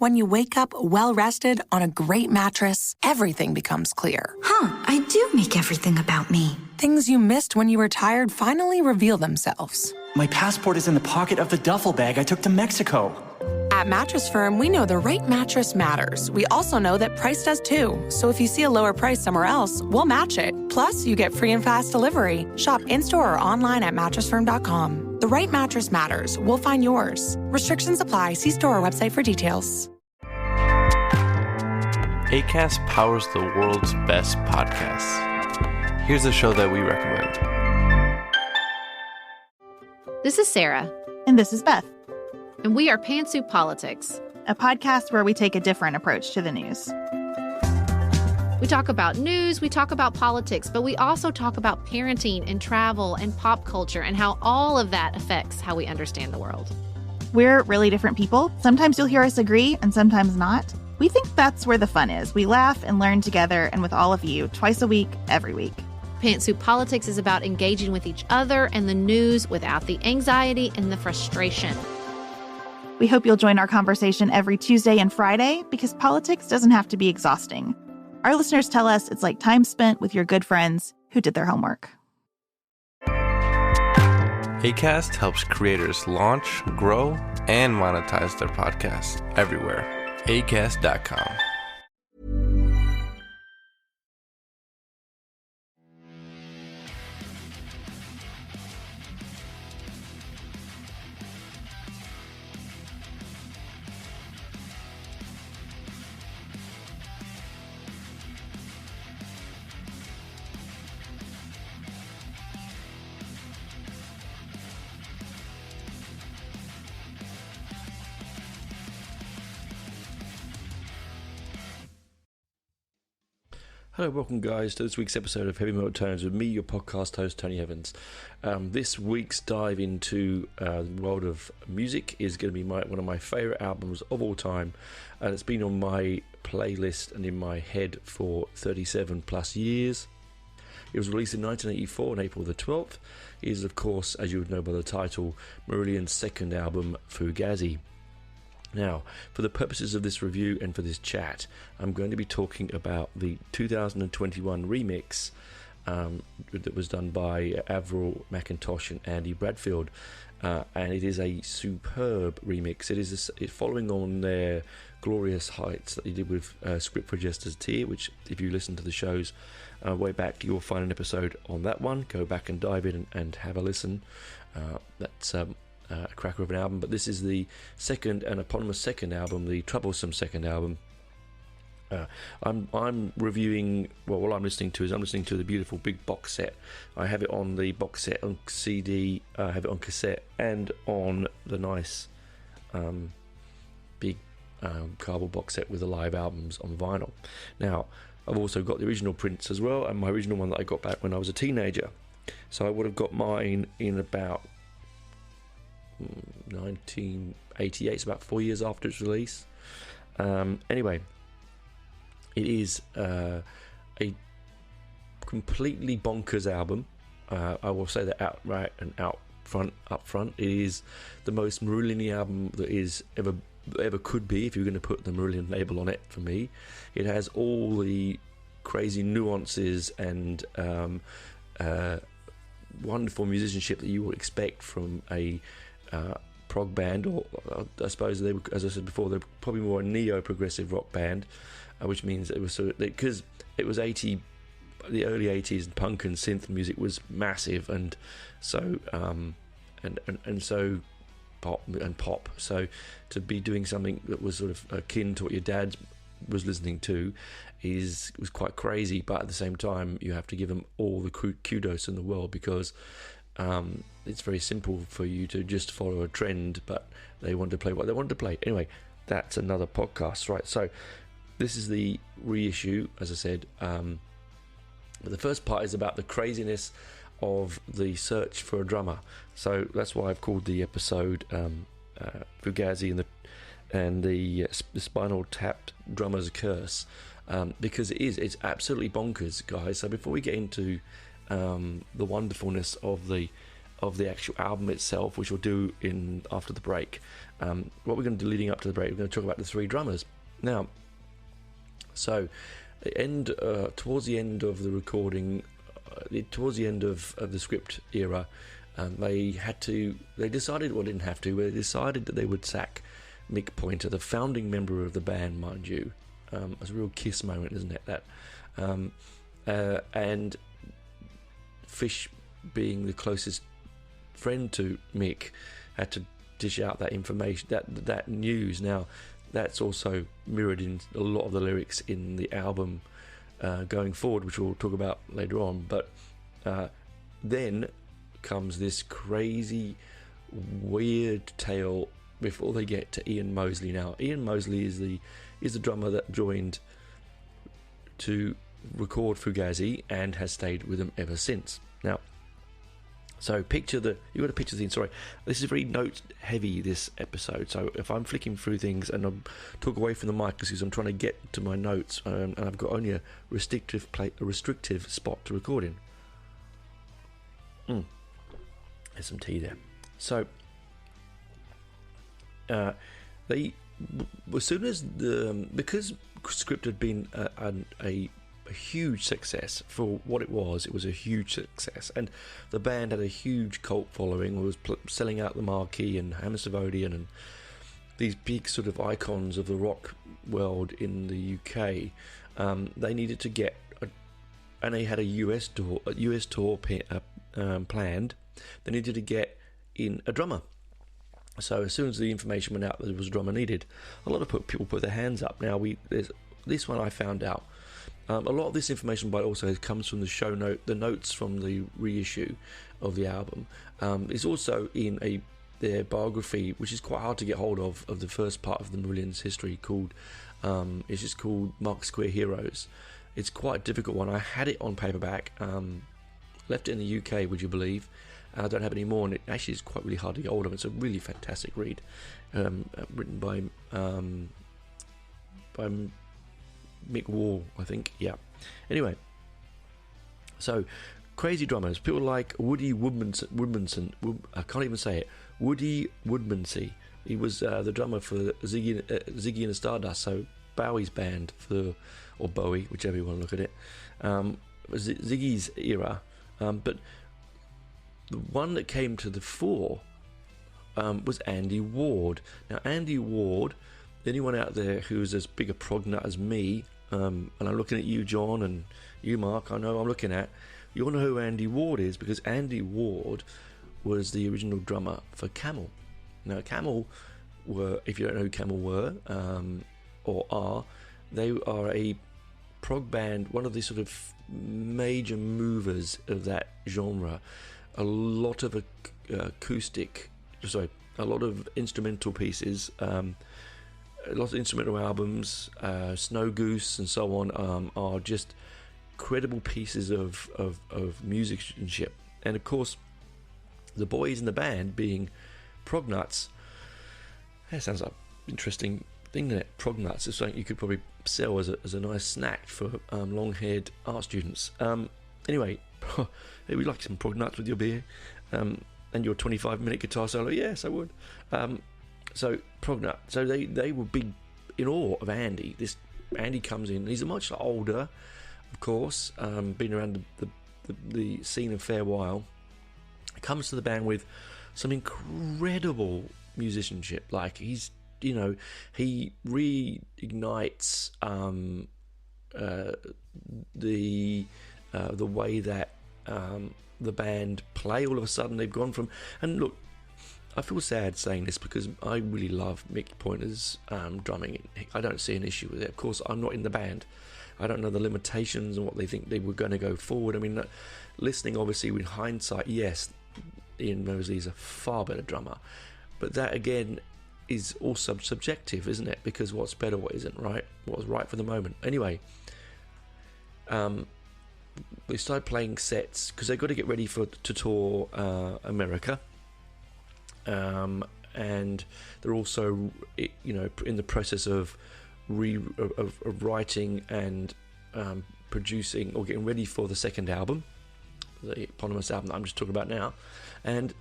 When you wake up well-rested on a great mattress, everything becomes clear. I do make everything about me. Things you missed when you were tired finally reveal themselves. My passport is in the pocket of the duffel bag I took to Mexico. At Mattress Firm, we know the right mattress matters. We also know that price does too. So if you see a lower price somewhere else, we'll match it. Plus, you get free and fast delivery. Shop in-store or online at mattressfirm.com. The right mattress matters. We'll find yours. Restrictions apply. See store or website for details. Acast powers the world's best podcasts. Here's a show that we recommend. This is Sarah. And this is Beth. And we are Pantsuit Politics, a podcast where we take a different approach to the news. We talk about news, we talk about politics, but we also talk about parenting and travel and pop culture and how all of that affects how we understand the world. We're really different people. Sometimes you'll hear us agree and sometimes not. We think that's where the fun is. We laugh and learn together and with all of you twice a week, every week. Pantsuit Politics is about engaging with each other and the news without the anxiety and the frustration. We hope you'll join our conversation every Tuesday and Friday because politics doesn't have to be exhausting. Our listeners tell us it's like time spent with your good friends who did their homework. Acast helps creators launch, grow, and monetize their podcasts everywhere. Acast.com. Hello, welcome guys to this week's episode of Heavy Metal Tones with me, your podcast host, Tony Evans. This week's dive into the world of music is going to be one of my favourite albums of all time, and it's been on my playlist and in my head for 37 plus years. It was released in 1984 on April the 12th. It is, of course, as you would know by the title, Marillion's second album, Fugazi. Now, for the purposes of this review and for this chat, I'm going to be talking about the 2021 remix that was done by Avril McIntosh and Andy Bradfield, and it is a superb remix. It is following on their glorious heights that they did with Script for Jester's Tear, which, if you listen to the shows way back, you'll find an episode on that one. Go back and dive in and have a listen. That's a cracker of an album, but this is the second and eponymous second album, the troublesome second album. I'm reviewing, well, what I'm listening to is I'm listening to the beautiful big box set. I have it on the box set on CD, I have it on cassette, and on the nice big cardboard box set with the live albums on vinyl. Now, I've also got the original prints as well, and my original one that I got back when I was a teenager. So I would have got mine in about 1988, it's about 4 years after its release. Anyway, it is a completely bonkers album. I will say that outright and up front. It is the most Marillion album that is ever could be, if you're going to put the Marillion label on it. For me, it has all the crazy nuances and wonderful musicianship that you would expect from a prog band, or I suppose they were, as I said before, they're probably more a neo-progressive rock band, which means it was because it was the early 80s, and punk and synth music was massive, and so and so pop. So to be doing something that was sort of akin to what your dad was listening to was quite crazy, but at the same time you have to give them all the kudos in the world, because it's very simple for you to just follow a trend, but they want to play what they want to play. Anyway, that's another podcast, right? So this is the reissue, as I said. But the first part is about the craziness of the search for a drummer. So that's why I've called the episode Fugazi and the Spinal Tapped Drummer's Curse, because it's absolutely bonkers, guys. So before we get into the wonderfulness of the actual album itself, which we'll do after the break, what we're going to do leading up to the break, we're going to talk about the three drummers. Now, so towards the end of the recording, towards the end of the script era, they decided that they would sack Mick Pointer, the founding member of the band, mind you. It's a real Kiss moment, isn't it? That and Fish, being the closest friend to Mick, had to dish out that information, that news. Now, that's also mirrored in a lot of the lyrics in the album going forward, which we'll talk about later on. But then comes this crazy, weird tale before they get to Ian Mosley. Now, Ian Mosley is the drummer that joined to record Fugazi and has stayed with them ever since. Now, so you got to picture the scene. Sorry, this is very note heavy, this episode. So if I'm flicking through things and I talk away from the mic because I'm trying to get to my notes, and I've got only a restrictive spot to record in. There's some tea there. So as soon as because script had been a huge success for what it was a huge success, and the band had a huge cult following, was selling out the Marquee and Hammersmith Odeon and these big sort of icons of the rock world in the UK. They needed to get and they had a US tour planned. They needed to get in a drummer. So as soon as the information went out that there was a drummer needed, a lot of people put their hands up. Now, there's this one I found out. A lot of this information, but also comes from the notes from the reissue of the album. It's also in their biography, which is quite hard to get hold of the first part of the Marillions history, called it's just called Mark Square Heroes. It's quite a difficult one. I had it on paperback, left it in the UK, would you believe? I don't have it anymore, and it actually is quite really hard to get hold of. It's a really fantastic read, written by Mick Wall, I think. Yeah. Anyway, so crazy drummers, people like Woody Woodmanson. I can't even say it. Woody Woodmansey. He was the drummer for Ziggy and the Stardust, so Bowie's band, or Bowie, whichever you want to look at it. Ziggy's era, but the one that came to the fore was Andy Ward. Now, Andy Ward, anyone out there who's as big a prog nut as me, and I'm looking at you, John, and you, Mark, I know I'm looking at, you'll know who Andy Ward is, because Andy Ward was the original drummer for Camel. Now, Camel were, if you don't know who Camel were, or are, they are a prog band, one of the sort of major movers of that genre. A lot of a lot of instrumental pieces, a lot of instrumental albums, Snow Goose and so on, are just credible pieces of musicianship. And of course, the boys in the band being prog nuts. That sounds like an interesting thing, doesn't it? Prog nuts is something you could probably sell as a nice snack for long-haired art students. Anyway, hey, would you like some prog nuts with your beer and your 25-minute guitar solo? Yes, I would. So prog nut. So they were big in awe of Andy. Andy comes in. He's a much older, of course, been around the scene a fair while. Comes to the band with some incredible musicianship. Like he reignites the way that the band play. All of a sudden, they've gone from, and look, I feel sad saying this because I really love Mick Pointer's drumming. I don't see an issue with it. Of course, I'm not in the band. I don't know the limitations and what they think they were going to go forward. I mean, listening, obviously, with hindsight, yes, Ian Mosley is a far better drummer. But that, again, is also subjective, isn't it? Because what's better, what isn't, right? What was right for the moment. Anyway, they started playing sets because they've got to get ready to tour America. And they're also, in the process of writing and producing or getting ready for the second album, the eponymous album that I'm just talking about now. And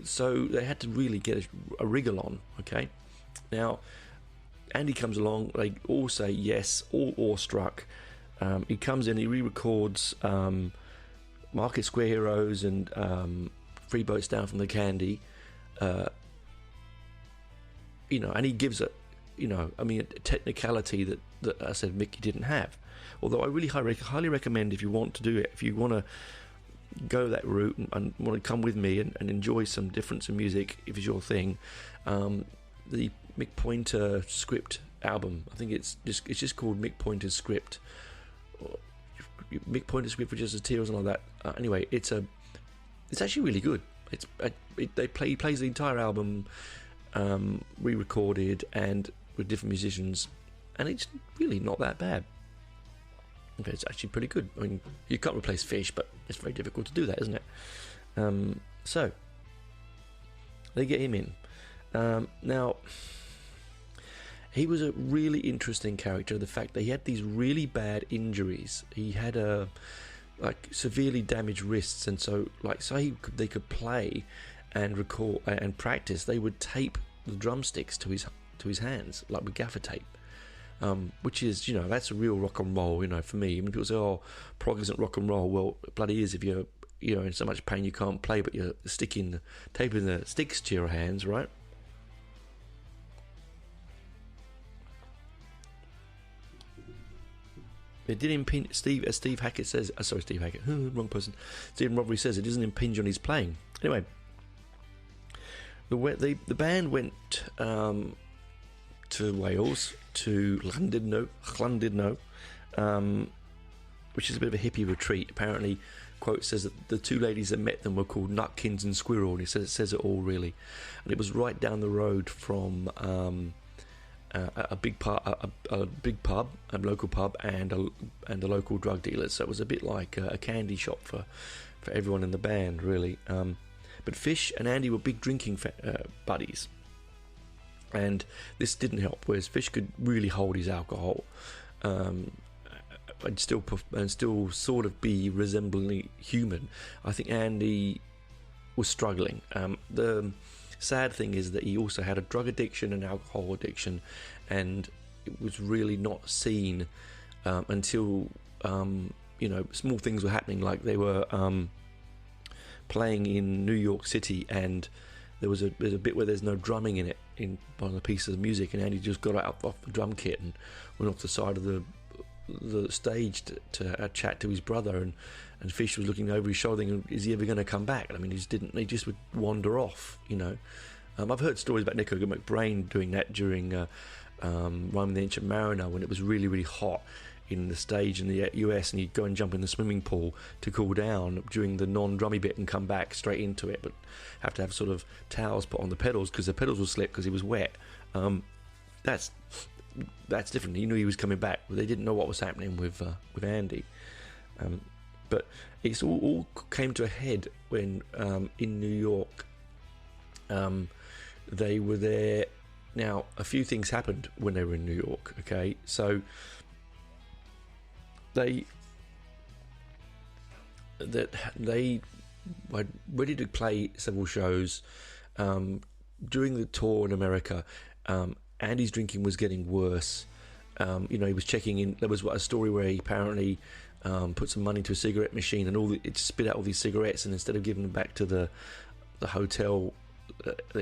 so they had to really get a wriggle on. Okay, now Andy comes along. They all say yes, all awestruck. He comes in, he re-records Market Square Heroes and Free Boats Down from the Candy. And he gives it, a technicality that I said Mickey didn't have. Although I really highly recommend, if you want to do it, if you want to go that route and want to come with me and enjoy some difference in music, if it's your thing, the Mick Pointer Script album. I think it's just called Mick Pointer's Script. Mick Pointer's Script for Just a Tear or something like that. Anyway, it's actually really good. He plays the entire album, re-recorded and with different musicians, and it's really not that bad. Okay, it's actually pretty good. I mean, you can't replace Fish, but it's very difficult to do that, isn't it? So they get him in. Now, he was a really interesting character. The fact that he had these really bad injuries. He had severely damaged wrists, and so they could play and record and practice. They would tape the drumsticks to his hands, like with gaffer tape. Which is, that's a real rock and roll, for me. When people say, oh, prog isn't rock and roll, well, it bloody is if you're, in so much pain you can't play, but you're taping the sticks to your hands, right? It did impinge, Steve Hackett says, Steve Hackett, wrong person. Stephen Rothery says it doesn't impinge on his playing. Anyway, the band went to Wales, to Llandudno, which is a bit of a hippie retreat. Apparently, quote says that the two ladies that met them were called Nutkins and Squirrel, and it says it all really. And it was right down the road from a big pub, a local pub, and a local drug dealer. So it was a bit like a candy shop for everyone in the band, really. But Fish and Andy were big drinking buddies. And this didn't help, whereas Fish could really hold his alcohol and still sort of be resembling human. I think Andy was struggling. The sad thing is that he also had a drug addiction and alcohol addiction, and it was really not seen until small things were happening, like they were playing in New York City, and there's a bit where there's no drumming in it, in one of the pieces of music, and Andy just got out off the drum kit and went off the side of the stage to chat to his brother, and Fish was looking over his shoulder thinking, is he ever going to come back? And I mean, he just would wander off, I've heard stories about Nico McBrain doing that during Rhyme the Ancient Mariner, when it was really, really hot in the stage in the US, and he'd go and jump in the swimming pool to cool down during the non-drummy bit and come back straight into it, but have to have sort of towels put on the pedals because the pedals would slip because he was wet. That's different. He knew he was coming back, but they didn't know what was happening with Andy. But it's all came to a head when in New York they were there. Now, a few things happened when they were in New York. Okay, so they were ready to play several shows during the tour in America. Andy's drinking was getting worse. He was checking in. There was a story where he apparently put some money into a cigarette machine, and it spit out all these cigarettes, and instead of giving them back to the hotel,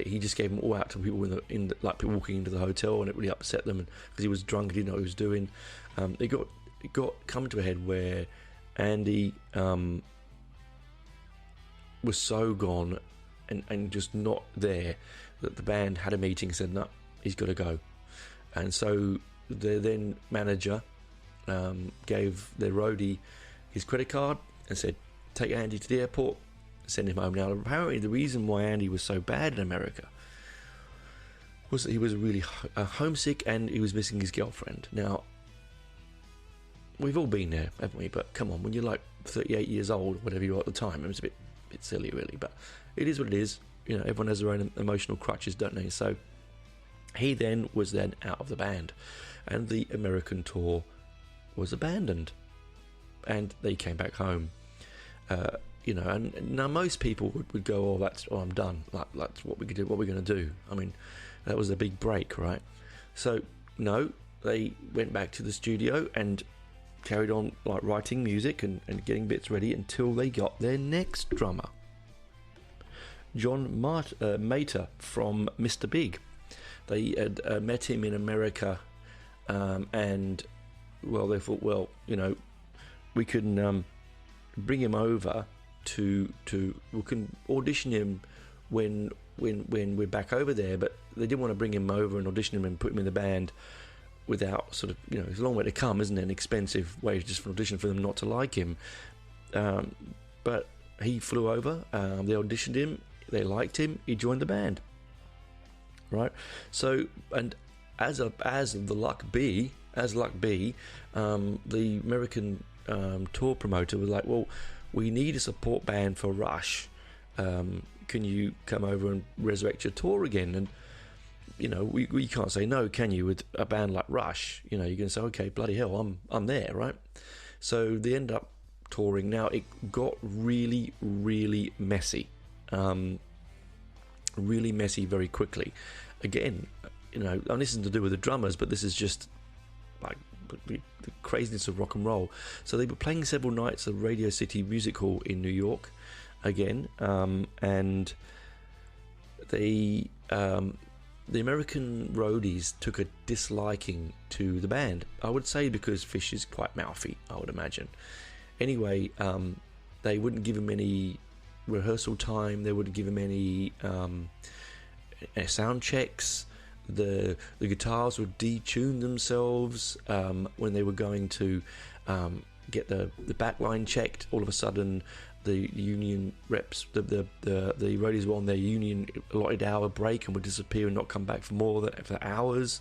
he just gave them all out to people like people walking into the hotel, and it really upset them because he was drunk and didn't know what he was doing. It got come to a head where Andy was so gone and just not there that the band had a meeting and said, no, he's got to go. And so the then manager gave their roadie his credit card and said, take Andy to the airport, send him home. Now, apparently the reason why Andy was so bad in America was that he was really homesick and he was missing his girlfriend. Now, we've all been there, haven't we? But come on, when you're like 38 years old, or whatever you are at the time, it was a bit silly, really. But it is what it is. Everyone has their own emotional crutches, don't they? So he then was out of the band, and the American tour was abandoned, and they came back home. and now most people would go, I'm done. That's what we could do. What we're going to do. I mean, that was a big break, right? So no, they went back to the studio and carried on writing music and getting bits ready until they got their next drummer, John Mater from Mr. Big. They had met him in America, and they thought, we can bring him over to we can audition him when we're back over there, but they didn't want to bring him over and audition him and put him in the band without sort of, it's a long way to come, isn't it? An expensive way just for an audition for them not to like him. But he flew over, they auditioned him, they liked him, he joined the band. Right? So, and as luck be, the American tour promoter was like, well, we need a support band for Rush. Can you come over and resurrect your tour again? And we can't say no, can you? With a band like Rush, you're going to say, okay, bloody hell, I'm there, right? So they end up touring. Now it got really, really messy, really messy very quickly. Again, and this isn't to do with the drummers, but this is just like the craziness of rock and roll. So they were playing several nights at Radio City Music Hall in New York again, and the American roadies took a disliking to the band. I would say because Fish is quite mouthy, I would imagine. Anyway, they wouldn't give him any rehearsal time. They wouldn't give him any sound checks. The guitars would detune themselves when they were going to get the back line checked. All of a sudden, the union reps, the roadies were on their union allotted hour break and would disappear and not come back for hours.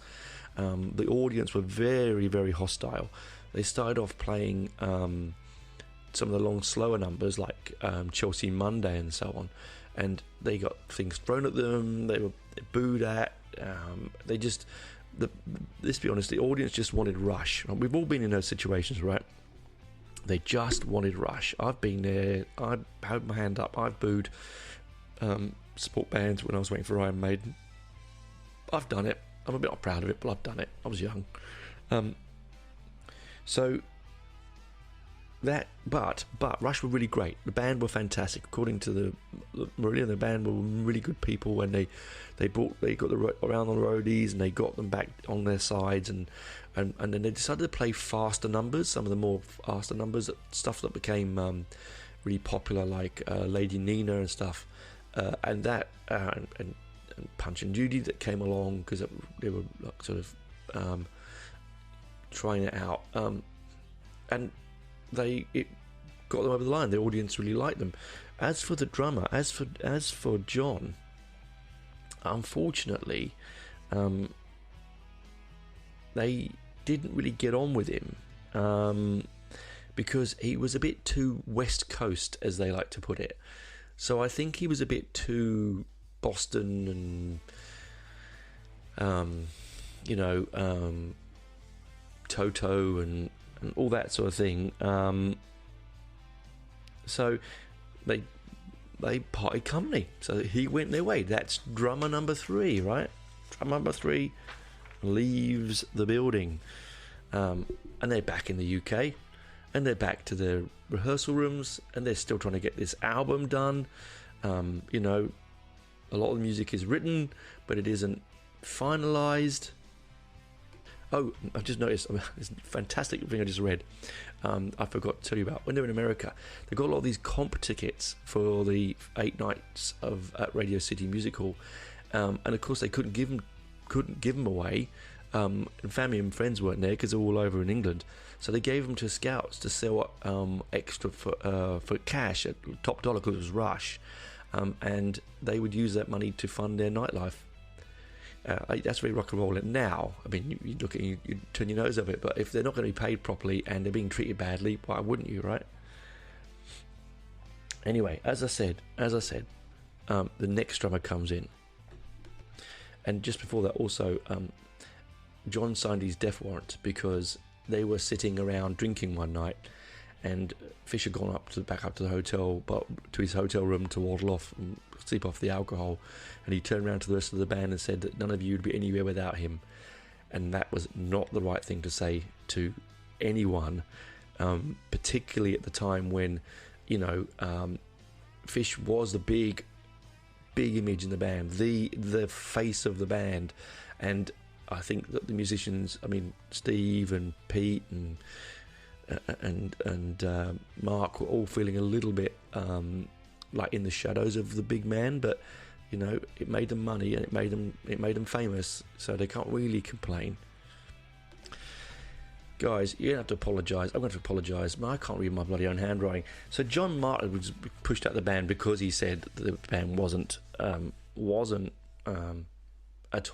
The audience were very, very hostile. They started off playing some of the long, slower numbers like Chelsea Monday and so on, and they got things thrown at them. They were booed at. Let's be honest, the audience just wanted Rush. We've all been in those situations, right? They just wanted Rush. I've been there. I held my hand up. I've booed support bands when I was waiting for Iron Maiden. I've done it. I'm a bit not proud of it, but I've done it. I was young. But Rush were really great. The band were fantastic. According to the Marillion, the band were really good people, and they got around the roadies and they got them back on their sides, and then they decided to play faster numbers, some of the more faster numbers, stuff that became really popular, like Lady Nina and stuff, and Punch and Judy that came along because they were like sort of trying it out, and it got them over the line. The audience really liked them. As for the drummer, as for John, unfortunately, they didn't really get on with him because he was a bit too West Coast, as they like to put it. So I think he was a bit too Boston and Toto and all that sort of thing. So they parted company. So he went their way. That's drummer number 3, right? Drummer number 3 leaves the building, and they're back in the UK, and they're back to their rehearsal rooms, and they're still trying to get this album done. A lot of the music is written, but it isn't finalized. Oh, I've just noticed this fantastic thing I just read. I forgot to tell you about. When they were in America, they got a lot of these comp tickets for the 8 nights at Radio City Music Hall, and of course they couldn't give them away. And family and friends weren't there because they're all over in England, so they gave them to scouts to sell extra for cash at top dollar because it was Rush, and they would use that money to fund their nightlife. That's very rock and roll. And now, I mean, you look at you turn your nose over it, but if they're not going to be paid properly and they're being treated badly, why wouldn't you, right? Anyway, as I said, the next drummer comes in, and just before that, also, John signed his death warrant because they were sitting around drinking one night, and Fish had gone back up to the hotel, but to his hotel room to waddle off and sleep off the alcohol, and he turned around to the rest of the band and said that none of you would be anywhere without him, and that was not the right thing to say to anyone, particularly at the time when, you know, Fish was the big image in the band, the face of the band, and I think that the musicians, I mean, Steve and Pete and Mark were all feeling a little bit like in the shadows of the big man, but you know, it made them money and it made them famous, so they can't really complain. Guys, you don't have to apologise. I'm going to apologise. I can't read my bloody own handwriting. So John Martin was pushed out of the band because he said that the band wasn't at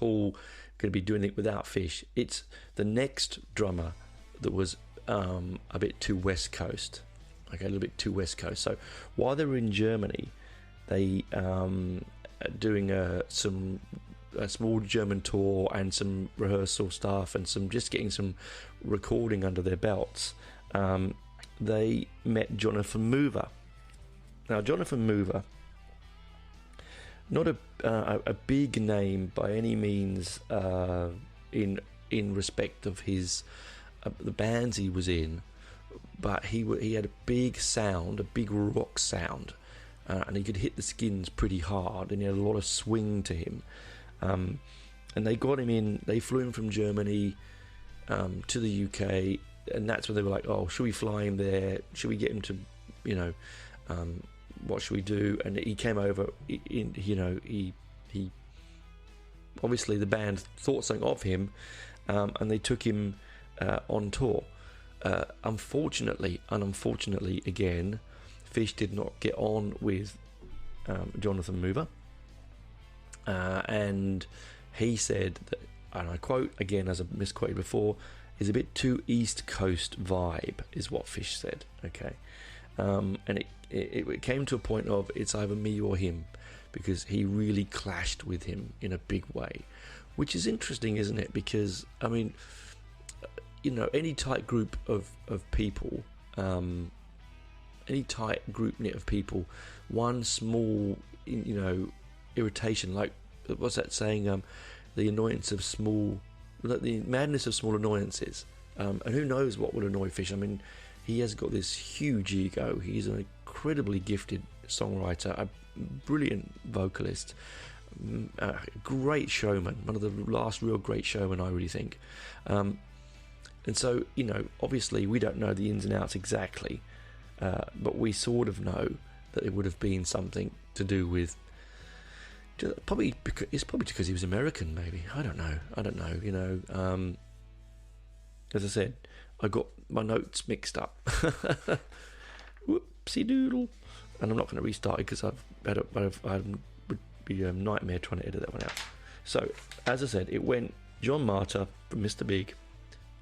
all going to be doing it without Fish. It's the next drummer that was a bit too West Coast. Okay, a little bit too West Coast. So while they were in Germany, they doing a small German tour and some rehearsal stuff and just getting some recording under their belts, they met Jonathan Mover. Now, Jonathan Mover, not a big name by any means in respect of his the bands he was in, but he had a big sound, a big rock sound, and he could hit the skins pretty hard, and he had a lot of swing to him. And they got him in. They flew him from Germany to the UK, and that's when they were like, "Oh, should we fly him there? Should we get him to, you know, what should we do?" And he came over. He obviously the band thought something of him, and they took him on tour. Unfortunately, again, Fish did not get on with Jonathan Mover. And he said that, and I quote again, as I misquoted before, is a bit too East Coast vibe, is what Fish said. Okay, and it came to a point of it's either me or him, because he really clashed with him in a big way, which is interesting, isn't it? Because I mean, you know, any tight group of people, any tight group knit of people, one small, you know, irritation, like what's that saying, the annoyance of small, the madness of small annoyances, and who knows what will annoy Fish. I mean, he has got this huge ego. He's an incredibly gifted songwriter, a brilliant vocalist, a great showman, one of the last real great showmen, I really think. And so, you know, obviously we don't know the ins and outs exactly, but we sort of know that it would have been something to do with, probably because he was American, maybe. I don't know, you know. As I said, I got my notes mixed up. Whoopsie doodle. And I'm not going to restart it because I would be a nightmare trying to edit that one out. So, as I said, it went John Martyr from Mr. Big.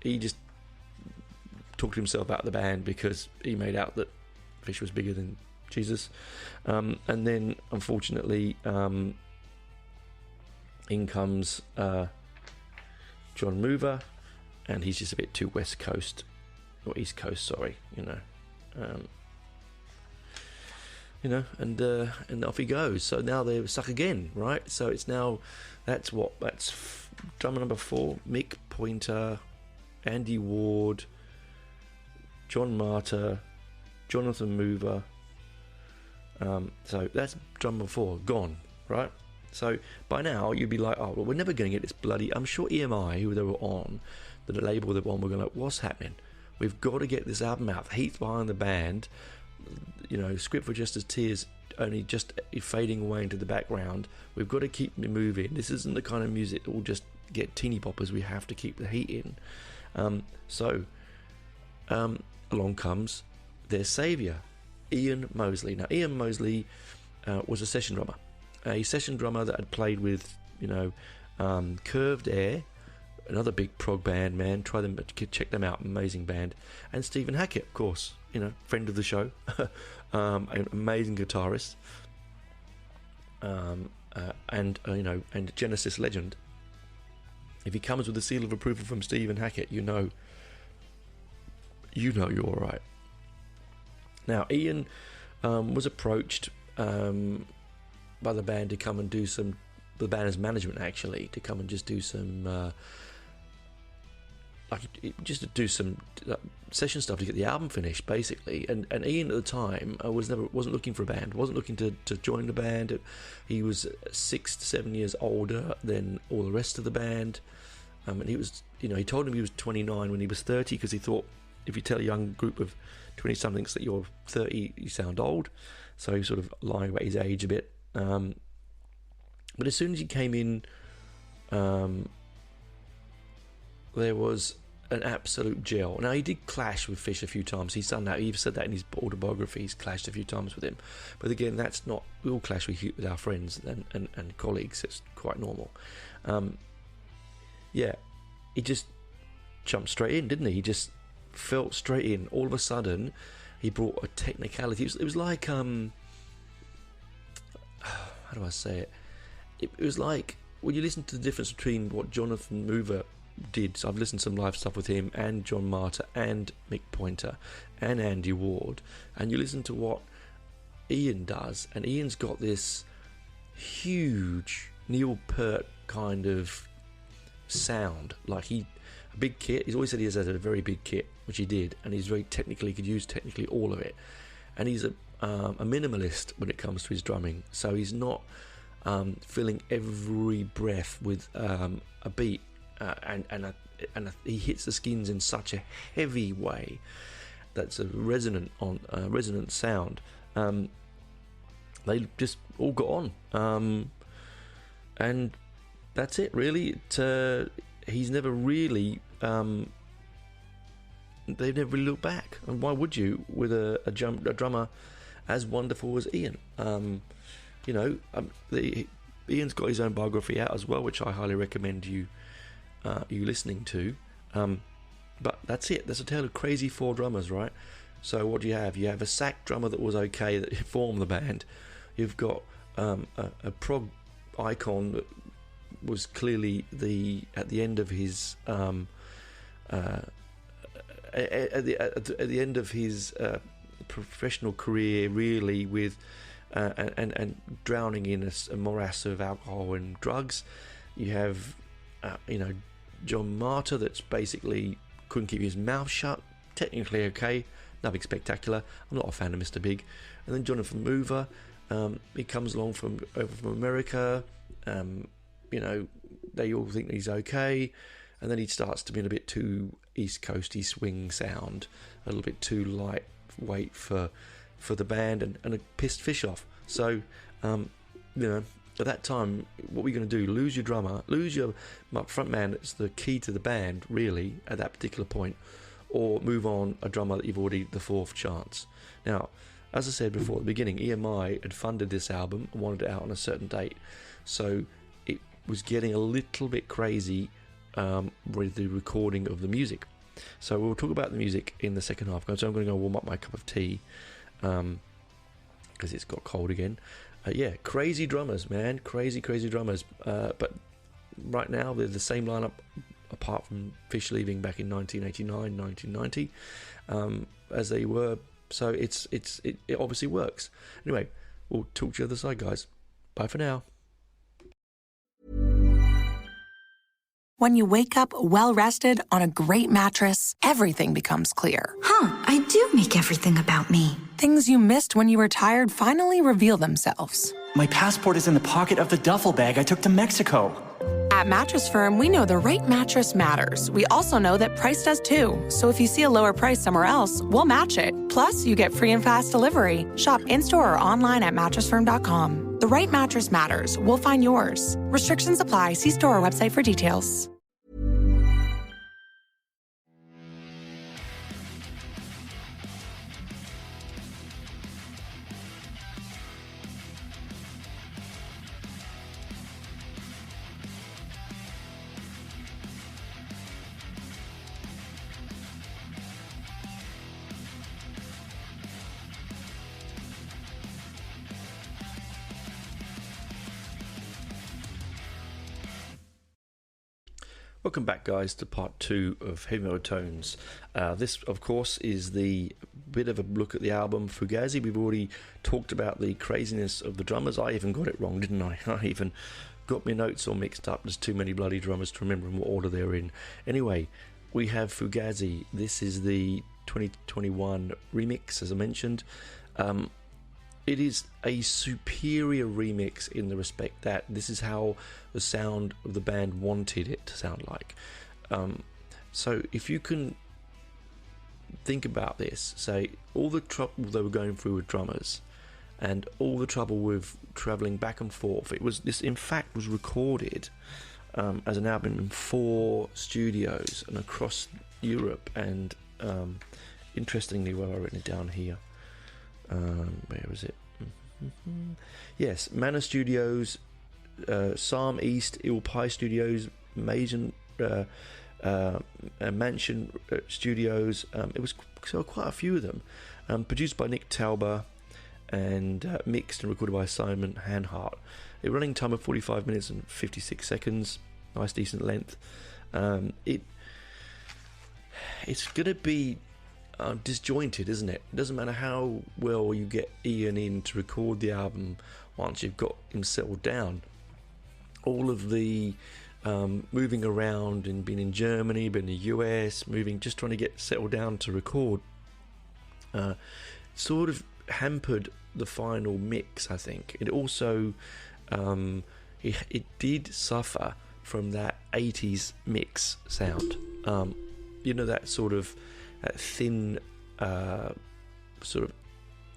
He just talked himself out of the band because he made out that Fish was bigger than Jesus. And then, unfortunately, in comes John Mover, and he's just a bit too West Coast, or East Coast, sorry, you know. And off he goes. So now they're stuck again, right? So it's now, that's drummer number 4, Mick Pointer, Andy Ward, John Martyr, Jonathan Mover. So that's drummer 4 gone, right? So by now you'd be like, oh, well, we're never going to get this bloody. I'm sure EMI, who they were on, the label they were on, were going like, what's happening? We've got to get this album out. Heat's behind the band. You know, Script for Justice Tears only just fading away into the background. We've got to keep moving. This isn't the kind of music that will just get teeny poppers. We have to keep the heat in. So along comes their saviour, Ian Mosley. Now, Ian Mosley was a session drummer that had played with, you know, Curved Air, another big prog band, man. Try them, check them out, amazing band. And Stephen Hackett, of course, you know, friend of the show, an amazing guitarist, and you know, and Genesis legend. If he comes with a seal of approval from Stephen Hackett, you know you're all right. Now, Ian was approached by the band to come and do some, the band's management actually, to come and just do some just to do some session stuff to get the album finished, basically. And Ian at the time wasn't looking for a band, wasn't looking to join the band. He was 6 to 7 years older than all the rest of the band, and he was, he told him he was 29 when he was 30, because he thought if you tell a young group of 20-somethings that you're 30, you sound old. So he was sort of lying about his age a bit. But as soon as he came in, there was an absolute gel. Now, he did clash with Fish a few times. He's done that. He said that in his autobiography. He's clashed a few times with him. But again, that's not... We all clash with our friends and colleagues. It's quite normal. Yeah, he just jumped straight in, didn't he? He just felt straight in. All of a sudden, he brought a technicality. It was like... how do I say it? It was like... When you listen to the difference between what Jonathan Mover did, so I've listened to some live stuff with him and John Martyr and Mick Pointer and Andy Ward, and you listen to what Ian does, and Ian's got this huge Neil Peart kind of sound, like a big kit. He's always said he has a very big kit, which he did, and he's very technically, could use technically all of it, and he's a minimalist when it comes to his drumming, so he's not filling every breath with a beat. And he hits the skins in such a heavy way that's a resonant sound. They just all got on, and that's it really. He's never really they've never really looked back, and why would you with a drummer as wonderful as Ian? Ian's got his own biography out as well, which I highly recommend you listening to, but that's it. That's a tale of crazy four drummers, right? So what do you have? You have a sack drummer that was okay, that formed the band. You've got a prog icon that was clearly at the end of his professional career, really, with and drowning in a morass of alcohol and drugs. You have John Martyr, that's basically couldn't keep his mouth shut, technically okay, nothing spectacular. I'm not a fan of Mr. Big. And then Jonathan Mover, he comes along from America, they all think he's okay, and then he starts to be a bit too East Coasty swing sound, a little bit too lightweight for the band, and it pissed Fish off. So at that time, what we're going to do, lose your drummer, lose your front man, that's the key to the band, really, at that particular point, or move on a drummer that you've already the fourth chance. Now, as I said before at the beginning, EMI had funded this album and wanted it out on a certain date, so it was getting a little bit crazy with the recording of the music. So we'll talk about the music in the second half, so I'm going to go warm up my cup of tea, because it's got cold again. Crazy drummers, man. Crazy drummers. But right now, they're the same lineup, apart from Fish leaving back in 1989, 1990, as they were. So it obviously works. Anyway, we'll talk to you on the other side, guys. Bye for now. When you wake up well-rested on a great mattress, everything becomes clear. I do make everything about me. Things you missed when you were tired finally reveal themselves. My passport is in the pocket of the duffel bag I took to Mexico. At Mattress Firm, we know the right mattress matters. We also know that price does too. So if you see a lower price somewhere else, we'll match it. Plus, you get free and fast delivery. Shop in-store or online at mattressfirm.com. The right mattress matters. We'll find yours. Restrictions apply. See store or website for details. Welcome back, guys, to part 2 of Heavy Metal Tones. This, of course, is the bit of a look at the album. Fugazi, we've already talked about the craziness of the drummers. I even got it wrong, didn't I? I even got my notes all mixed up. There's too many bloody drummers to remember in what order they're in. Anyway, we have Fugazi. This is the 2021 remix, as I mentioned. It is a superior remix in the respect that this is how the sound of the band wanted it to sound like. So if you can think about this, say all the trouble they were going through with drummers and all the trouble with travelling back and forth, this in fact was recorded as an album in 4 studios and across Europe, and interestingly, well, I've written it down here. Where was it? Yes, Manor Studios, Psalm East, Il Pai Studios, Mansion Studios. It was quite a few of them. Produced by Nick Tauber and mixed and recorded by Simon Hanhart. A running time of 45 minutes and 56 seconds. Nice, decent length. It's going to be disjointed, isn't it? It doesn't matter how well you get Ian in to record the album once you've got him settled down. All of the moving around and being in Germany, being in the US, just trying to get settled down to record, sort of hampered the final mix, I think. It also it did suffer from that 80s mix sound. That sort of that thin, sort of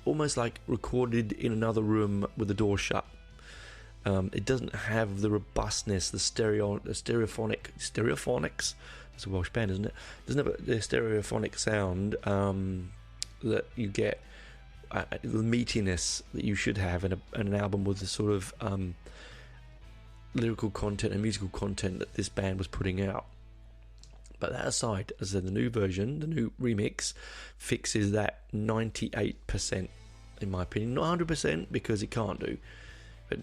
almost like recorded in another room with the door shut. It doesn't have the robustness, the stereophonics. It's a Welsh band, isn't it? It doesn't have the stereophonic sound that you get, the meatiness that you should have in an album with the sort of lyrical content and musical content that this band was putting out. But that aside, as I said, the new version, the new remix, fixes that 98%, in my opinion. Not 100%, because it can't do, but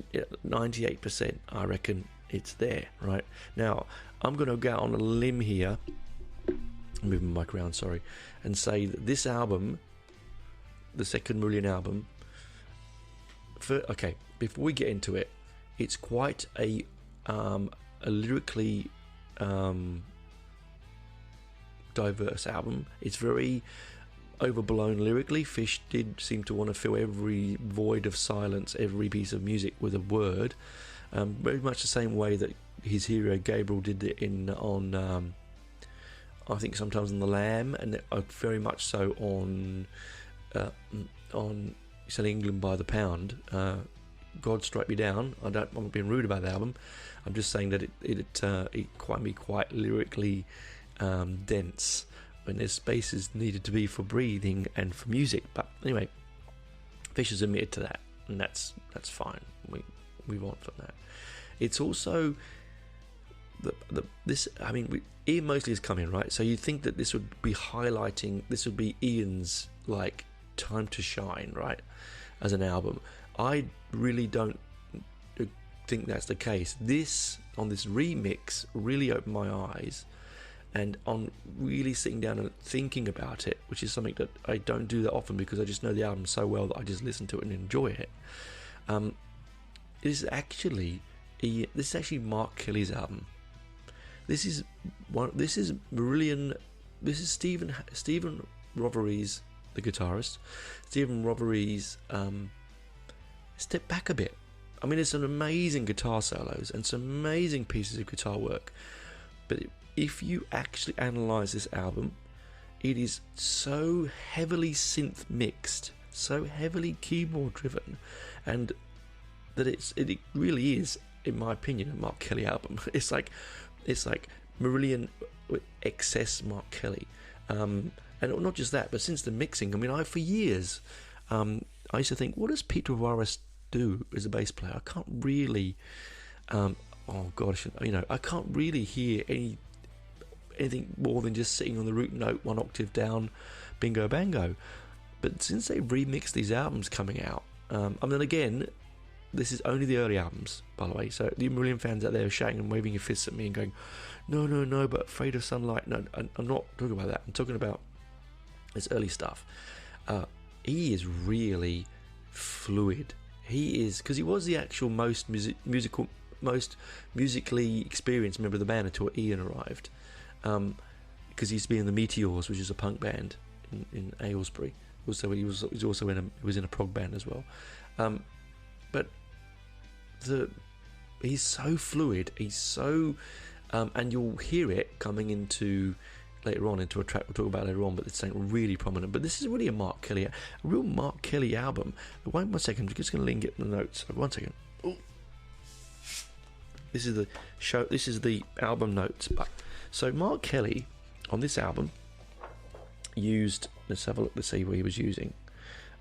98%, I reckon it's there, right? Now, I'm going to go on a limb here, moving my mic around, sorry, and say that this album, the second Marillion album, before we get into it, it's quite a lyrically diverse album. It's very overblown lyrically. Fish did seem to want to fill every void of silence, every piece of music with a word, very much the same way that his hero Gabriel did it on I think sometimes on The Lamb, and very much so on Selling England by the Pound. God Strike Me Down. I'm not being rude about the album. I'm just saying that it can be quite lyrically dense when there's spaces needed to be for breathing and for music. But anyway, Fish has admitted to that, and that's fine. We move on from that. It's also Ian Mosley is coming, right? So you think that this would be Ian's like time to shine, right, as an album. I really don't think that's the case. This remix really opened my eyes, and on really sitting down and thinking about it, which is something that I don't do that often because I just know the album so well that I just listen to it and enjoy it. This is actually Mark Kelly's album. This is Marillion. This is Stephen Rothery's, the guitarist. Stephen Rothery's step back a bit. I mean, it's some amazing guitar solos and some amazing pieces of guitar work, but if you actually analyze this album, it is so heavily synth mixed, so heavily keyboard driven, and that it really is, in my opinion, a Mark Kelly album. It's like Marillion with excess Mark Kelly, and not just that, but since the mixing, I mean, for years I used to think, what does Peter Warris do as a bass player? I can't really I can't really hear anything more than just sitting on the root note, one octave down, bingo bango. But since they've remixed these albums coming out, again, this is only the early albums, by the way, so the Marillion fans out there are shouting and waving your fists at me and going, no, but Afraid of Sunlight, no, I'm not talking about that. I'm talking about this early stuff. he is really fluid. He is, because he was the actual most musically experienced member of the band until Ian arrived, because he used to be in the Meteors, which is a punk band in Aylesbury. Also, he was also in a prog band as well. But he's so fluid. He's so, and you'll hear it coming into later on into a track we'll talk about later on. But it's something really prominent. But this is really a real Mark Kelly album. Wait 1 second. I'm just going to link it in the notes. 1 second. Ooh. This is the show. This is the album notes. So Mark Kelly on this album used. Let's have a look to see what he was using.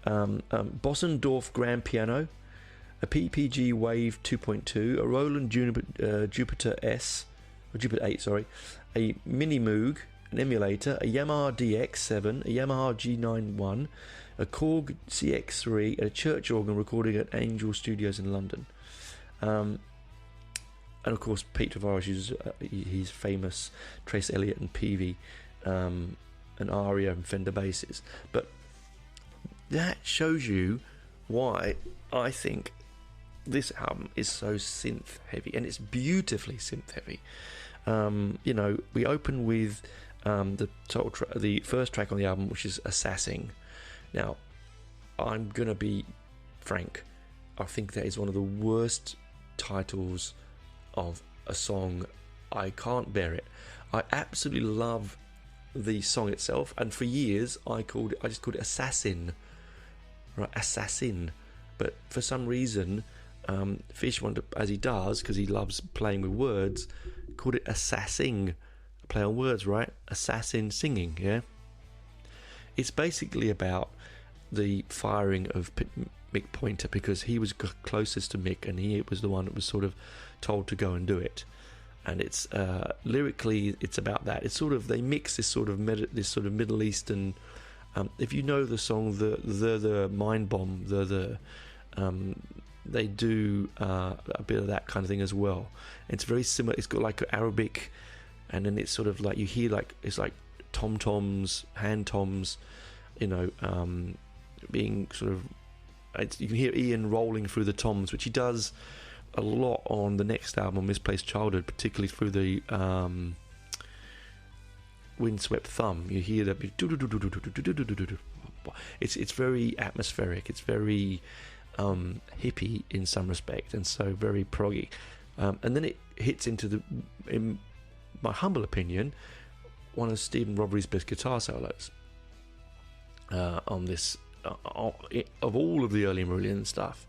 Bossendorf grand piano, a PPG Wave 2.2, a Roland Jupiter 8, a Mini Moog, an emulator, a Yamaha DX7, a Yamaha G91, a Korg CX3, and a church organ recording at Angel Studios in London. And of course, Pete Tavares uses his famous Trace Elliott and Peavey, and Aria and Fender basses. But that shows you why I think this album is so synth heavy, and it's beautifully synth heavy. We open with the first track on the album, which is Assassin. Now, I'm gonna be frank. I think that is one of the worst titles of a song. I can't bear it. I absolutely love the song itself, and for years I just called it Assassin, right? Assassin. But for some reason, Fish wanted to, as he does, because he loves playing with words, called it Assassin. Play on words, right? Assassin singing, yeah. It's basically about the firing of Mick Pointer, because he was closest to Mick, and he was the one that was sort of told to go and do it. And it's lyrically, it's about that. It's sort of, they mix this sort of Middle Eastern. If you know the song the Mind Bomb, they do a bit of that kind of thing as well. It's very similar. It's got like Arabic, and then it's sort of like you hear like it's like tom toms, hand toms, being sort of. You can hear Ian rolling through the toms, which he does a lot on the next album, Misplaced Childhood, particularly through the Windswept Thumb. You hear that. It's very atmospheric. It's very hippie in some respect, and so very proggy. And then it hits into in my humble opinion, one of Stephen Rothery's best guitar solos on this. Of all of the early Marillion stuff,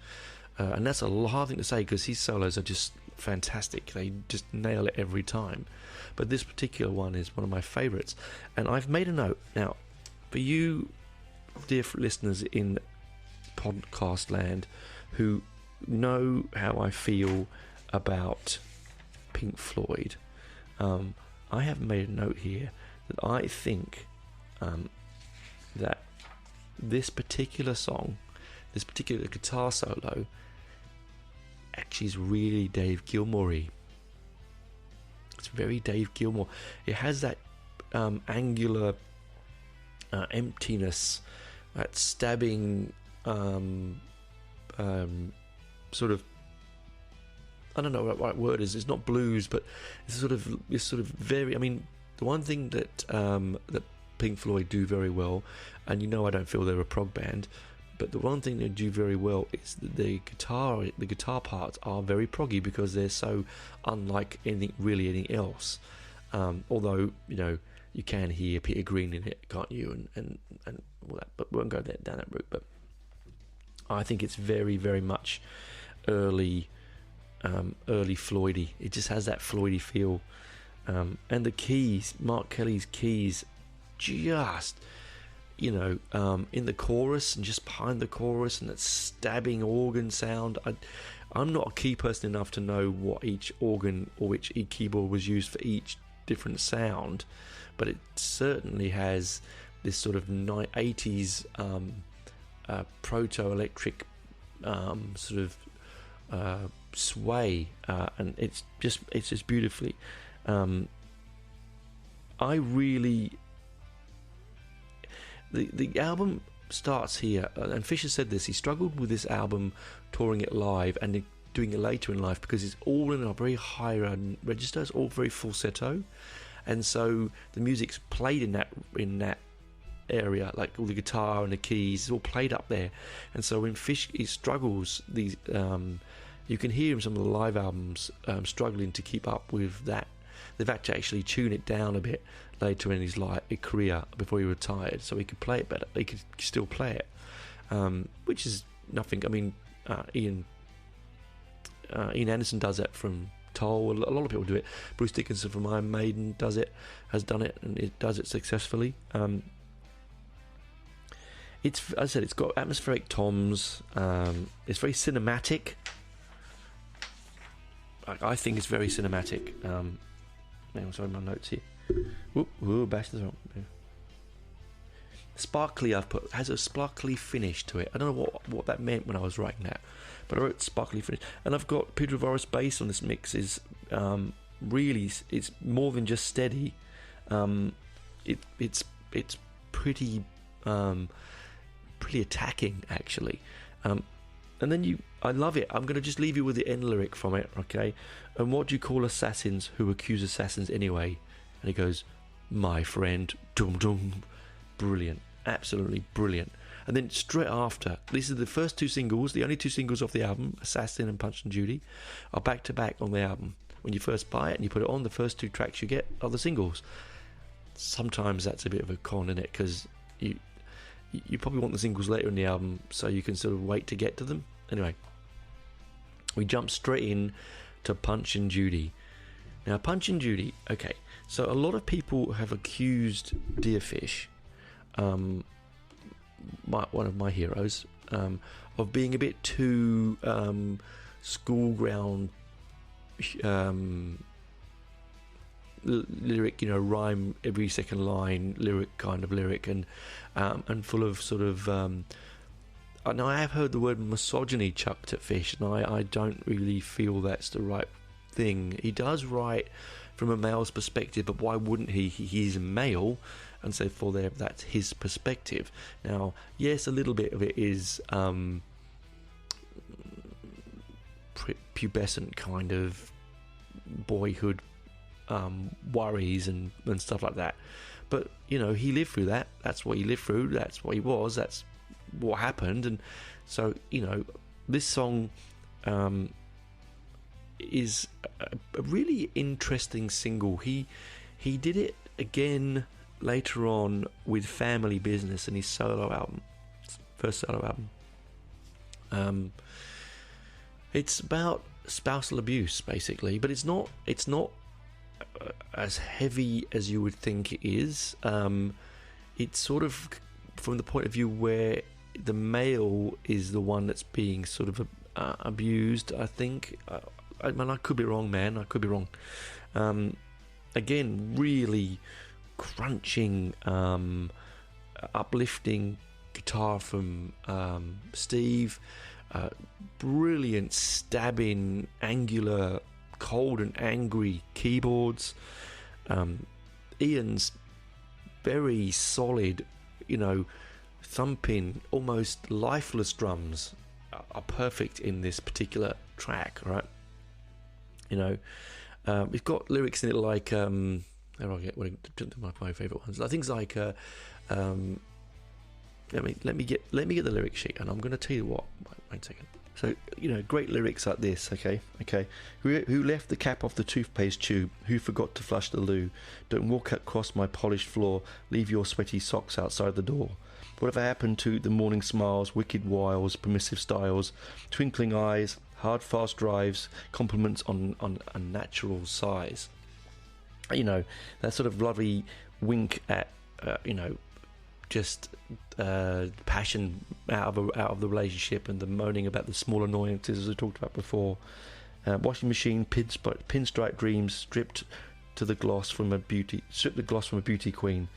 and that's a hard thing to say because his solos are just fantastic. They just nail it every time. But this particular one is one of my favourites, and I've made a note now for you, dear listeners in podcast land, who know how I feel about Pink Floyd. I have made a note here that I think that this particular song, this particular guitar solo, actually is really Dave Gilmour-y. It's very Dave Gilmour. It has that angular emptiness, that stabbing sort of, I don't know what the right word is. It's not blues, but it's sort of very. I mean, the one thing that that Pink Floyd do very well, and I don't feel they're a prog band, but the one thing they do very well is that the guitar parts are very proggy because they're so unlike anything else. Although you can hear Peter Green in it, can't you? And all that, but we won't go down that route. But I think it's very, very much early Floydy. It just has that Floydy feel, and the keys, Mark Kelly's keys, just in the chorus and just behind the chorus, and that stabbing organ sound. I'm not a key person enough to know what each organ or which keyboard was used for each different sound, but it certainly has this sort of 80s proto-electric sort of sway, and it's just beautifully. I really. The album starts here, and Fisher said this. He struggled with this album, touring it live and doing it later in life because it's all in a very high register. It's all very falsetto, and so the music's played in that area, like all the guitar and the keys, it's all played up there. And so when Fish he struggles, these you can hear him some of the live albums struggling to keep up with that. They've had to actually tune it down a bit later in his career before he retired, so he could play it better. He could still play it, which is nothing. I mean, Ian Anderson does that from Toll. A lot of people do it. Bruce Dickinson from Iron Maiden has done it, and it does it successfully. As I said, it's got atmospheric toms. It's very cinematic. I think it's very cinematic. I'm sorry, my notes here. Bash this wrong. Sparkly, has a sparkly finish to it. I don't know what that meant when I was writing that, but I wrote sparkly finish. And I've got Peter Voris bass on this mix. Is really, it's more than just steady. It's pretty attacking, actually. And then I love it. I'm going to just leave you with the end lyric from it, okay? And what do you call assassins who accuse assassins anyway? And he goes, my friend, dum dum. Brilliant. Absolutely brilliant. And then straight after, these are the first two singles, the only two singles off the album, Assassin and Punch and Judy, are back to back on the album. When you first buy it and you put it on, the first two tracks you get are the singles. Sometimes that's a bit of a con, isn't it? Because you probably want the singles later in the album so you can sort of wait to get to them. Anyway, we jump straight in to Punch and Judy. Now, Punch and Judy, okay, so a lot of people have accused Deerfish, one of my heroes, of being a bit too schoolground lyric, rhyme every second line lyric kind of lyric, and full of sort of now I have heard the word misogyny chucked at Fish, and I don't really feel that's the right thing. He does write from a male's perspective, but why wouldn't he? He's a male, and so for there, that's his perspective. Now, yes, a little bit of it is pubescent kind of boyhood worries and stuff like that, but he lived through that. That's what he lived through. That's what he was. That's what happened. And so this song is a really interesting single. He did it again later on with Family Business in his solo album, first solo album. It's about spousal abuse basically, but it's not as heavy as you would think it is. It's sort of from the point of view where the male is the one that's being sort of abused, I think. I could be wrong, man. I could be wrong. Again, really crunching, uplifting guitar from Steve. Brilliant, stabbing, angular, cold and angry keyboards. Ian's very solid, thumping, almost lifeless drums are perfect in this particular track, right? We've got lyrics in it like how do I get my favourite ones? I think it's like let me get the lyric sheet, and I'm going to tell you what. Wait a second. So, great lyrics like this, okay? Who left the cap off the toothpaste tube? Who forgot to flush the loo? Don't walk across my polished floor. Leave your sweaty socks outside the door. Whatever happened to the morning smiles, wicked wiles, permissive styles, twinkling eyes, hard fast drives, compliments on unnatural size? That sort of lovely wink at, just passion out of the relationship, and the moaning about the small annoyances as we talked about before. Washing machine, pinstripe dreams, stripped the gloss from a beauty queen.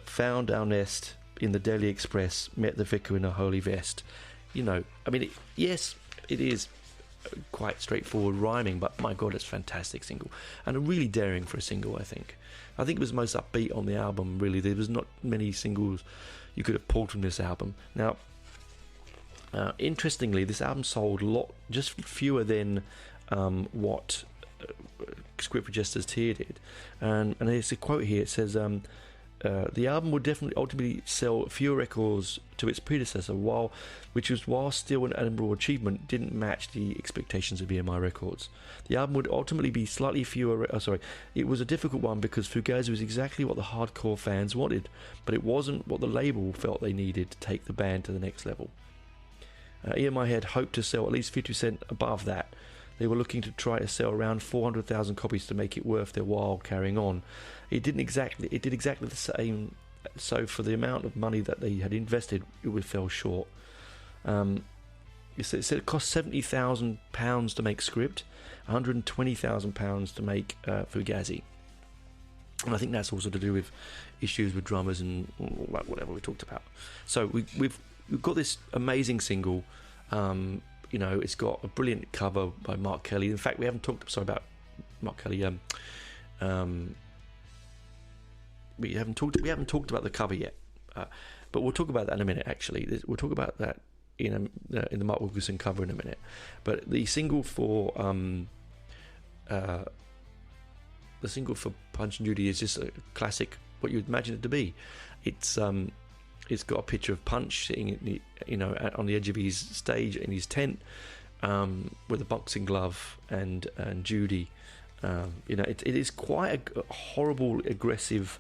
Found our nest in the Daily Express, met the vicar in a holy vest. Yes, it is quite straightforward rhyming, but my God, it's a fantastic single, and a really daring for a single. I think it was the most upbeat on the album. Really, there was not many singles you could have pulled from this album. Now, interestingly, this album sold just fewer than what Script for Jester's Tear did, and there's a quote here. It says, the album would definitely ultimately sell fewer records to its predecessor, while still an admirable achievement, didn't match the expectations of EMI Records. The album would ultimately be slightly fewer. It was a difficult one because Fugazi was exactly what the hardcore fans wanted, but it wasn't what the label felt they needed to take the band to the next level. EMI had hoped to sell at least 50% above that. They were looking to try to sell around 400,000 copies to make it worth their while carrying on. It did exactly the same. So for the amount of money that they had invested, it fell short. It said it cost £70,000 to make Script, £120,000 to make Fugazi. And I think that's also to do with issues with drummers and whatever we talked about. So we've got this amazing single. It's got a brilliant cover by Mark Kelly. In fact, we haven't talked about Mark Kelly. We haven't talked about the cover yet, but we'll talk about that in a minute. Actually, we'll talk about that in the Mark Wilkinson cover in a minute. But the single for Punch and Judy is just a classic, what you'd imagine it to be. It's got a picture of Punch sitting, on the edge of his stage in his tent, with a boxing glove, and Judy. It is quite a horrible, aggressive.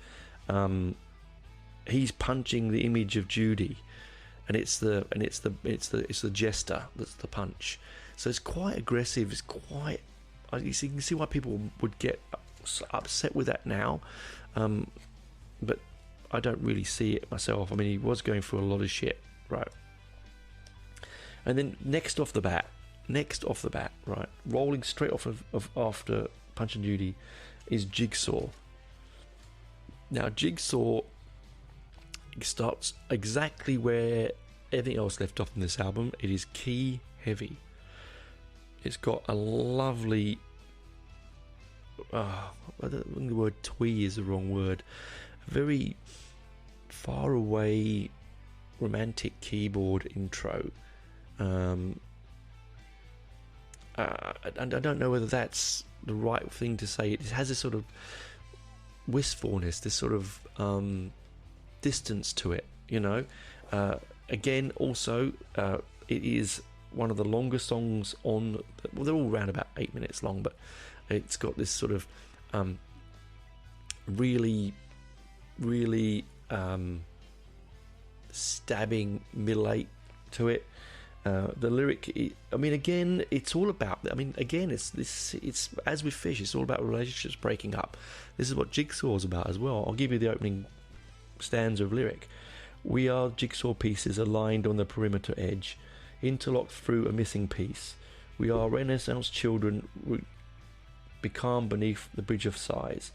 He's punching the image of Judy, and it's the jester that's the punch. So it's quite aggressive. It's quite. You can see why people would get upset with that now, but I don't really see it myself. I mean, he was going through a lot of shit, right? And then next off the bat, right, rolling straight off of after Punch and Judy is Jigsaw. Now, Jigsaw starts exactly where everything else left off in this album. It is key heavy. It's got a lovely. I don't think the word twee is the wrong word. Very far away romantic keyboard intro. And I don't know whether that's the right thing to say. It has this sort of wistfulness, this sort of distance to it, again, also it is one of the longest songs on. Well, they're all around about 8 minutes long, but it's got this sort of really stabbing middle eight to it. The lyric, again, it's all about. It's as with Fish, it's all about relationships breaking up. This is what Jigsaw's about as well. I'll give you the opening stanza of lyric. We are jigsaw pieces aligned on the perimeter edge, interlocked through a missing piece. We are Renaissance children, becalmed beneath the bridge of sighs,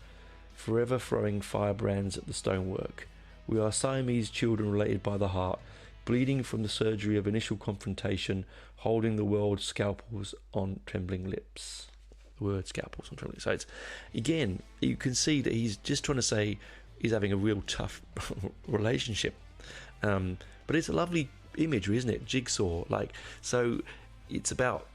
forever throwing firebrands at the stonework. We are Siamese children related by the heart, bleeding from the surgery of initial confrontation, holding the world's scalpels on trembling lips. The word scalpels on trembling. So it's, again, you can see that he's just trying to say he's having a real tough relationship. But it's a lovely imagery, isn't it? Jigsaw. So it's about,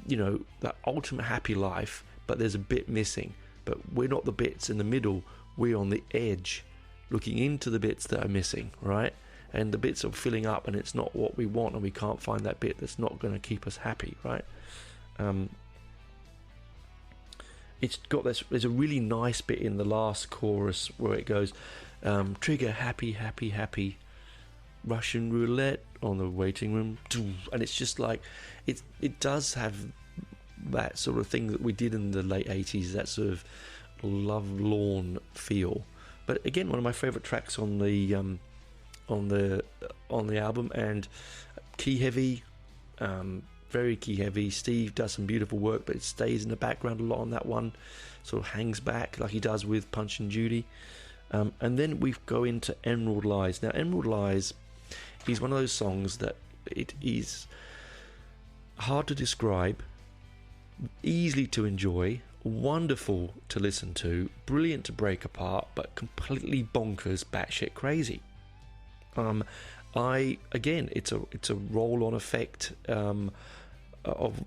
that ultimate happy life, but there's a bit missing. But we're not the bits in the middle, we're on the edge, looking into the bits that are missing, right? And the bits are filling up, and it's not what we want, and we can't find that bit that's not going to keep us happy, right? It's got this. There's a really nice bit in the last chorus where it goes, "Trigger happy, happy, happy, Russian roulette on the waiting room," and it's just like it does have that sort of thing that we did in the late 80s, that sort of lovelorn feel. But again, one of my favourite tracks on the album, and key heavy, very key heavy. Steve does some beautiful work, but it stays in the background a lot on that one, sort of hangs back like he does with Punch and Judy. And then we go into Emerald Lies. Now, Emerald Lies is one of those songs that it is hard to describe, easy to enjoy, wonderful to listen to, brilliant to break apart, but completely bonkers, batshit crazy. It's a roll-on effect of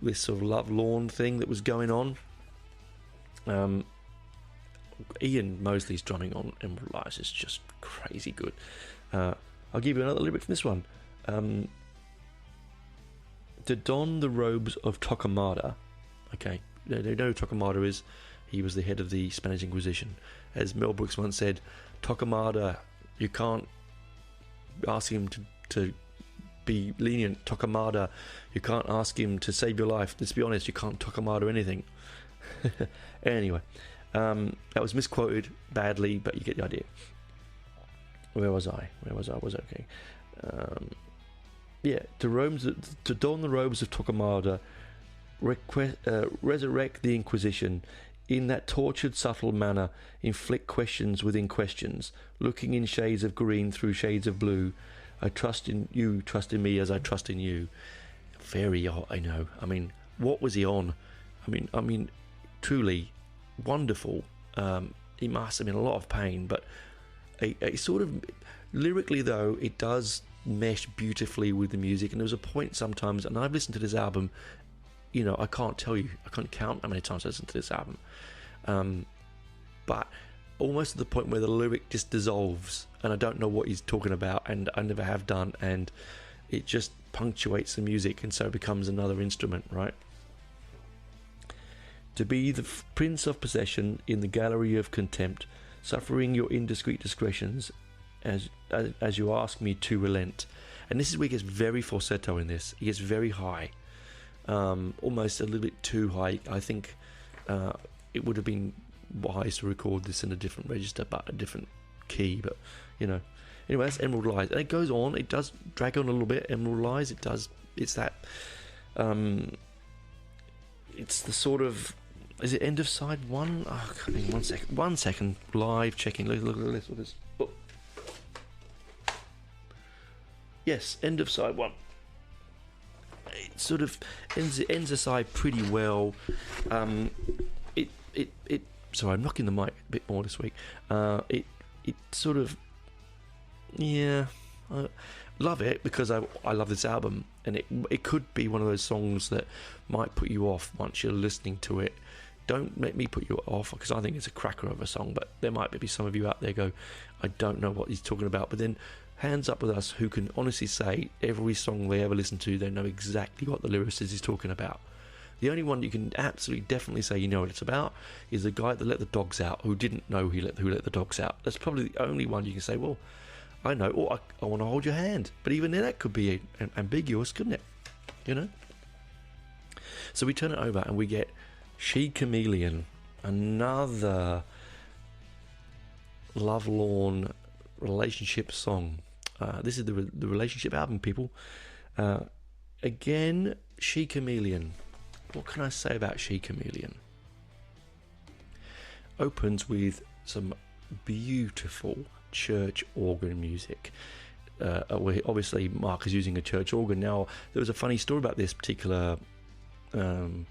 this sort of love-lorn thing that was going on. Ian Mosley's drumming on Emerald Lies is just crazy good. I'll give you another lyric from this one. To don the robes of Torquemada. Okay, they know who Torquemada is. He was the head of the Spanish Inquisition. As Mel Brooks once said, Torquemada, you can't ask him to be lenient. Torquemada, you can't ask him to save your life. Let's be honest, you can't Torquemada anything. Anyway, that was misquoted badly, but you get the idea. Where was I? Was okay. To don the robes of Torquemada, resurrect the Inquisition, in that tortured, subtle manner, inflict questions within questions, looking in shades of green through shades of blue. I trust in you, trust in me as I trust in you. Very odd, I know. I mean, what was he on? I mean, truly wonderful. He must have been in a lot of pain, but a sort of lyrically though, it does mesh beautifully with the music. And there was a point sometimes, and I've listened to this album, you know, I can't count how many times I listened to this album, but almost to the point where the lyric just dissolves and I don't know what he's talking about, and I never have done, and it just punctuates the music, and so it becomes another instrument, right? To be the prince of possession in the gallery of contempt, suffering your indiscreet discretions as you ask me to relent. And this is where he gets very falsetto in this. He gets very high, almost a little bit too high. I think it would have been wise to record this in a different register, but a different key. But you know, anyway, that's Emerald Lies, and it goes on. It does drag on a little bit. Emerald Lies. It does. It's that. It's the sort of. Is it end of side one? Oh, hang on, 1 second. Live checking. Look at this. Oh. Yes, end of side one. It sort of ends the side pretty well. Sorry, I'm knocking the mic a bit more this week. It sort of, yeah, I love it because I love this album, and it could be one of those songs that might put you off once you're listening to it. Don't let me put you off, because I think it's a cracker of a song, but there might be some of you out there go, I don't know what he's talking about. But then hands up with us who can honestly say every song they ever listen to, they know exactly what the lyricist is talking about. The only one you can absolutely definitely say you know what it's about is the guy that let the dogs out, who didn't know who let the dogs out. That's probably the only one you can say, well, I know, or I want to hold your hand. But even then, that could be ambiguous, couldn't it? You know? So we turn it over and we get She Chameleon, another lovelorn relationship song. This is the relationship album, people. Again, She Chameleon. What can I say about She Chameleon? Opens with some beautiful church organ music. Obviously, Mark is using a church organ. Now, there was a funny story about this particular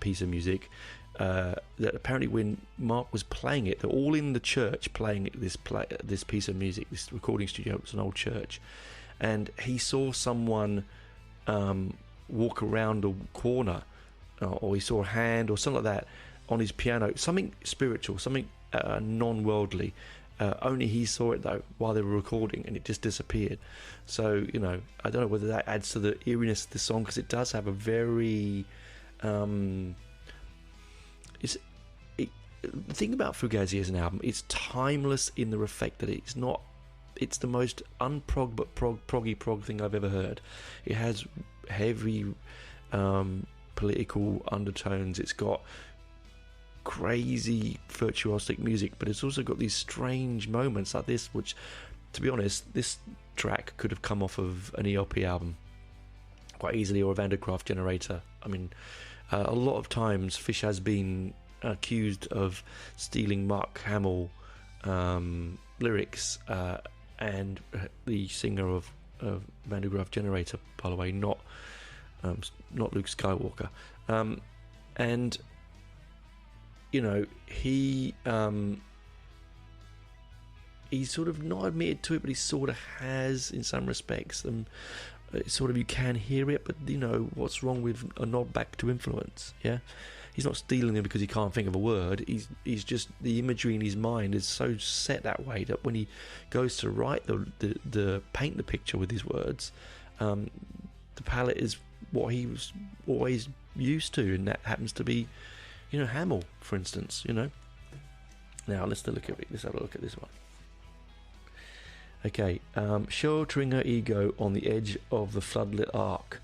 piece of music. That apparently when Mark was playing it, they're all in the church playing this piece of music, this recording studio. It was an old church, and he saw someone walk around a corner, or he saw a hand or something like that on his piano, something spiritual, something non-worldly. Only he saw it though while they were recording, and it just disappeared. So, you know, I don't know whether that adds to the eeriness of the song, because it does have a very the thing about Fugazi as an album, it's timeless in the effect that it's the most unprog but proggy thing I've ever heard. It has heavy political undertones. It's got crazy virtuosic music, but it's also got these strange moments like this, which, to be honest, this track could have come off of an ELP album quite easily, or a Vandergraaf Generator. I mean, a lot of times Fish has been accused of stealing Mark Hamill lyrics, and the singer of Vandergraaf Generator, by the way, not not Luke Skywalker. And he's sort of not admitted to it, but he sort of has in some respects. Sort of, you can hear it, but what's wrong with a nod back to influence? Yeah, he's not stealing them because he can't think of a word. He's just, the imagery in his mind is so set that way that when he goes to write the paint the picture with his words, the palette is what he was always used to, and that happens to be, Hamill, for instance. Now let's have a look at this one. Okay, sheltering her ego on the edge of the floodlit arc,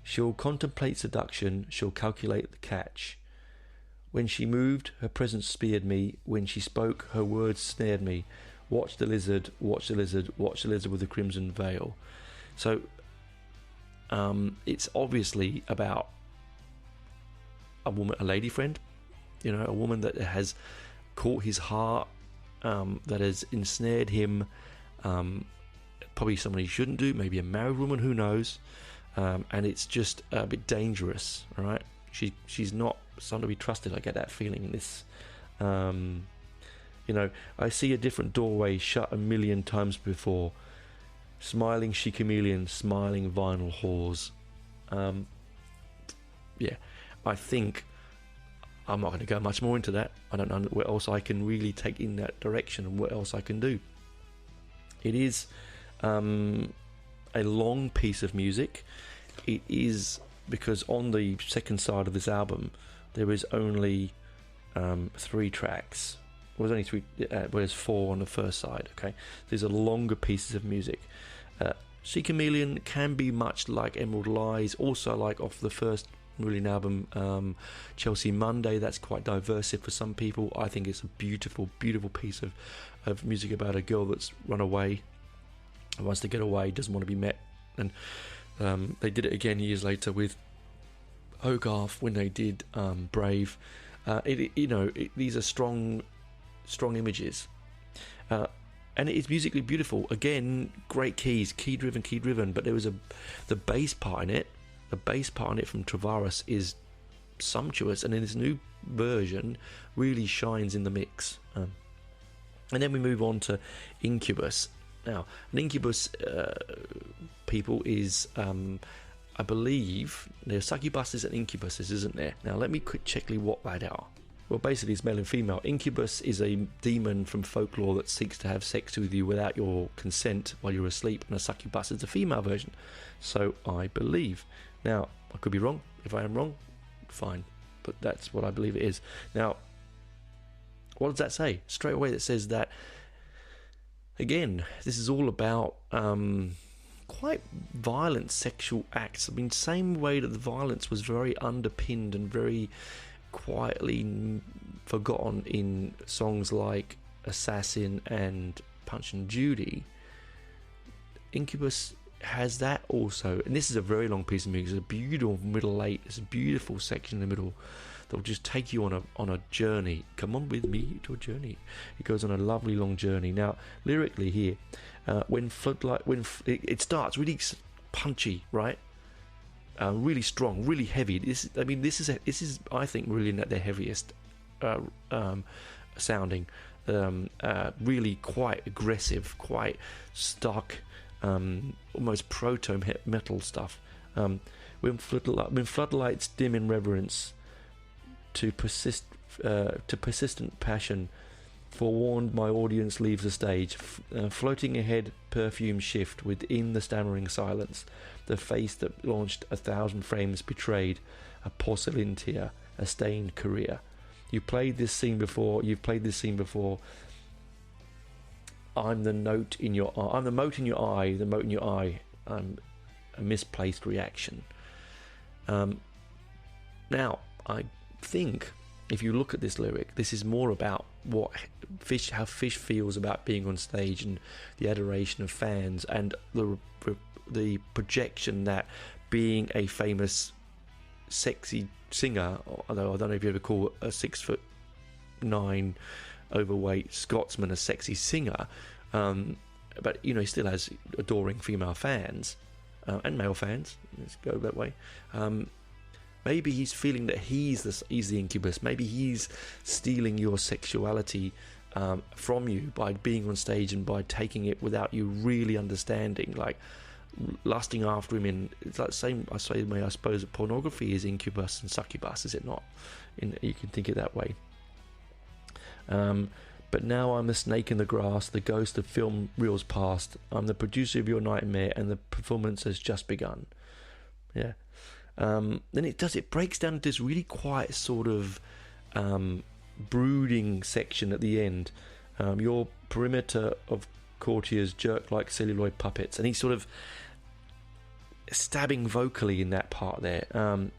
she'll contemplate seduction, she'll calculate the catch. When she moved, her presence speared me. When she spoke, her words snared me. Watch the lizard, watch the lizard, watch the lizard with the crimson veil. So, it's obviously about a woman, a lady friend, a woman that has caught his heart, that has ensnared him. Probably someone he shouldn't do, maybe a married woman, who knows, and it's just a bit dangerous, right? She's not someone to be trusted. I get that feeling in this. I see a different doorway shut a million times before, smiling she chameleon, smiling vinyl whores. I think I'm not going to go much more into that. I don't know what else I can really take in that direction and what else I can do. It is a long piece of music. It is because on the second side of this album there is only 3 tracks. Well, there's only 3. There's 4 on the first side. Okay, these are longer pieces of music. She Chameleon can be much like Emerald Lies, also like off the first Marillion album, Chelsea Monday. That's quite diverse for some people. I think it's a beautiful, beautiful piece of music about a girl that's run away and wants to get away, doesn't want to be met. And they did it again years later with Hogarth when they did Brave. These are strong images, and it is musically beautiful. Again, great keys, key driven. But there was the bass part in it. The bass part on it from Travaris is sumptuous, and in this new version really shines in the mix. And then we move on to Incubus. Now, an Incubus people is, I believe, there's succubuses and incubuses, isn't there? Now, let me quick check what that are. Well, basically, it's male and female. Incubus is a demon from folklore that seeks to have sex with you without your consent while you're asleep, and a succubus is the female version. So, I believe. Now, I could be wrong. If I am wrong, fine. But that's what I believe it is. Now, what does that say? Straight away, it says that, again, this is all about quite violent sexual acts. I mean, same way that the violence was very underpinned and very quietly forgotten in songs like Assassin and Punch and Judy, Incubus has that also. And this is a very long piece of music. It's a beautiful middle 8. It's a beautiful section in the middle that will just take you on a journey. Come on with me to a journey. It goes on a lovely long journey. Now, lyrically here, it starts really punchy, right? Really strong, really heavy. This is I think Marillion at their heaviest sounding. Really quite aggressive, quite stark, almost proto metal stuff. When floodlights dim in reverence to persistent passion, forewarned my audience leaves the stage, floating ahead, perfume shift within the stammering silence. The face that launched 1,000 frames betrayed a porcelain tear, a stained career. You've played this scene before. I'm the note in your eye. I'm the mote in your eye. The mote in your eye. I'm a misplaced reaction. Now, I think if you look at this lyric, this is more about how Fish feels about being on stage and the adoration of fans and the projection that being a famous sexy singer, although I don't know if you ever call a 6'9" overweight Scotsman a sexy singer, but he still has adoring female fans. and male fans, let's go that way. Maybe he's feeling that he's the incubus. Maybe he's stealing your sexuality from you by being on stage and by taking it without you really understanding, like lusting after him. It's like the same, I suppose that pornography is incubus and succubus, is it not? You can think it that way. But now I'm the snake in the grass, the ghost of film reels past. I'm the producer of your nightmare, and the performance has just begun. Yeah. Then it breaks down into this really quiet sort of brooding section at the end. Your perimeter of courtiers jerk like celluloid puppets, and he's sort of stabbing vocally in that part there,